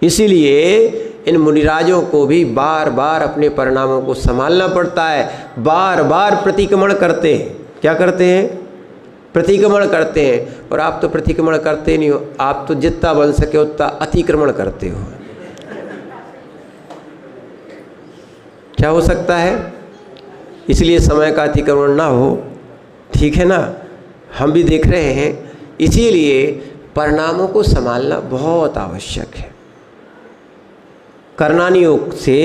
इसीलिए इन मुनिराजों को भी बार बार अपने परिणामों को संभालना पड़ता है। बार बार प्रतिक्रमण करते हैं। क्या करते हैं? प्रतिक्रमण करते हैं। और आप तो प्रतिक्रमण करते नहीं हो, आप तो जितना बन सके उतना अतिक्रमण करते हो। क्या हो सकता है? इसलिए समय का अतिक्रमण ना हो, ठीक है ना, हम भी देख रहे हैं। इसीलिए परिणामों को संभालना बहुत आवश्यक है। करनानी योग से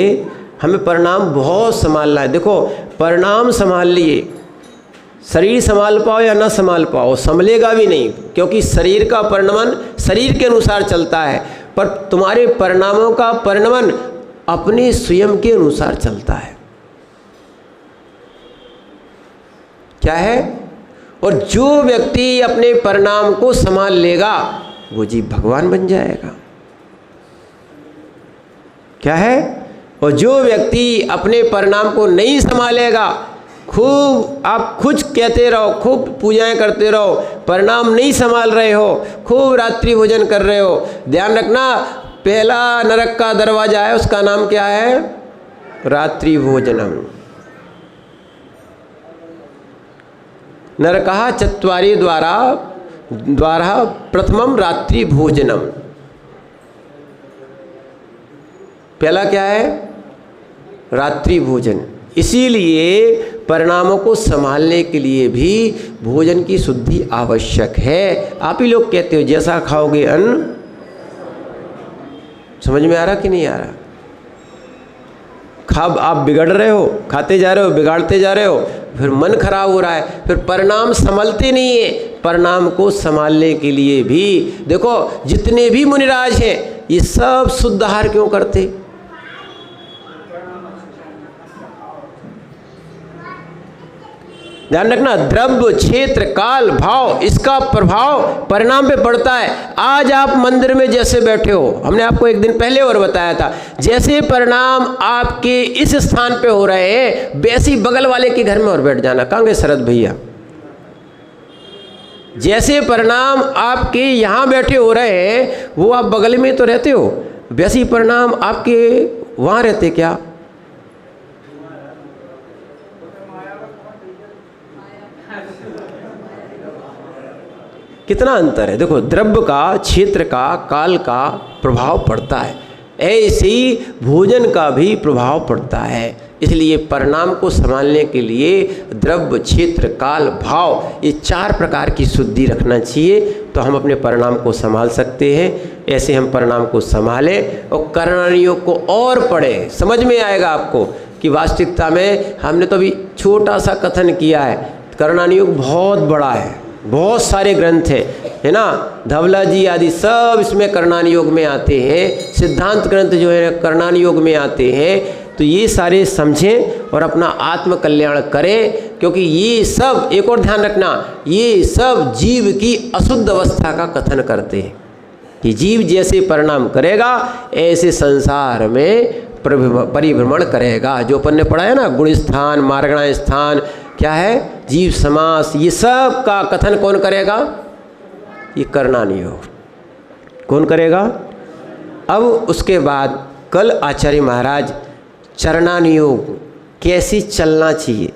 हमें परिणाम बहुत संभालना है। देखो, परिणाम संभाल लिए, शरीर संभाल पाओ या ना संभाल पाओ, संभलेगा भी नहीं, क्योंकि शरीर का परिणमन शरीर के अनुसार चलता है, पर तुम्हारे परिणामों का परिणमन अपने स्वयं के अनुसार चलता है। क्या है? और जो व्यक्ति अपने परिणाम को संभाल लेगा वो जीव भगवान बन जाएगा। क्या है? और जो व्यक्ति अपने परिणाम को नहीं संभालेगा, खूब आप खुद कहते रहो, खूब पूजाएं करते रहो, परिणाम नहीं संभाल रहे हो, खूब रात्रि भोजन कर रहे हो, ध्यान रखना पहला नरक का दरवाजा है, उसका नाम क्या है? रात्रि भोजनम। नरकः चत्वारि द्वारा प्रथमम रात्रि भोजनम। पहला क्या है? रात्रि भोजन। इसीलिए परिणामों को संभालने के लिए भी भोजन की शुद्धि आवश्यक है। आप ही लोग कहते हो जैसा खाओगे अन्न, समझ में आ रहा कि नहीं आ रहा? आप बिगड़ रहे हो, खाते जा रहे हो, बिगाड़ते जा रहे हो, फिर मन खराब हो रहा है, फिर परिणाम संभलते नहीं है। परिणाम को संभालने के लिए भी देखो, जितने भी मुनिराज हैं ये सब शुद्ध आहार क्यों करते? ध्यान रखना, द्रव्य, क्षेत्र, काल, भाव, इसका प्रभाव परिणाम पे पड़ता है। आज आप मंदिर में जैसे बैठे हो, हमने आपको एक दिन पहले और बताया था, जैसे परिणाम आपके इस स्थान पे हो रहे हैं, वैसे ही बगल वाले के घर में और बैठ जाना। कहाँ गए शरद भैया? जैसे परिणाम आपके यहाँ बैठे हो रहे हैं, वो आप बगल में तो रहते हो, वैसे ही परिणाम आपके वहाँ रहते क्या? कितना अंतर है। देखो, द्रव्य का, क्षेत्र का, काल का प्रभाव पड़ता है, ऐसे ही भोजन का भी प्रभाव पड़ता है। इसलिए परिणाम को संभालने के लिए द्रव्य, क्षेत्र, काल, भाव, ये 4 प्रकार की शुद्धि रखना चाहिए, तो हम अपने परिणाम को संभाल सकते हैं। ऐसे हम परिणाम को संभालें और करनानियों को और पढ़ें, समझ में आएगा आपको कि वास्तविकता में हमने तो अभी छोटा सा कथन किया है, करनानियोग बहुत बड़ा है, बहुत सारे ग्रंथ हैं। है ना, धवला जी आदि सब इसमें करणान योग में आते हैं, सिद्धांत ग्रंथ जो है करणान योग में आते हैं। तो ये सारे समझें और अपना आत्म कल्याण करें, क्योंकि ये सब, एक और ध्यान रखना, ये सब जीव की अशुद्ध अवस्था का कथन करते हैं कि जीव जैसे परिणाम करेगा ऐसे संसार में परिभ्रमण करेगा। जो अपन ने पढ़ा है ना, गुण स्थान, मार्गणा स्थान, क्या है, जीव समास, ये सब का कथन कौन करेगा? ये करणान योग कौन करेगा? अब उसके बाद कल आचार्य महाराज चरणान योग कैसे चलना चाहिए,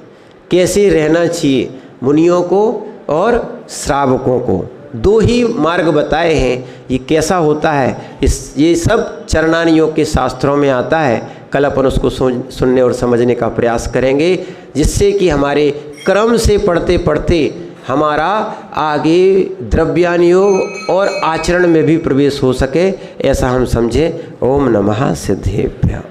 कैसे रहना चाहिए मुनियों को और श्रावकों को, दो ही मार्ग बताए हैं। ये कैसा होता है, ये सब चरणान योग के शास्त्रों में आता है। कल अपन उसको सुनने और समझने का प्रयास करेंगे, जिससे कि हमारे क्रम से पढ़ते पढ़ते हमारा आगे द्रव्यान योग और आचरण में भी प्रवेश हो सके, ऐसा हम समझें। ओम नमः सिद्धेभ्यः।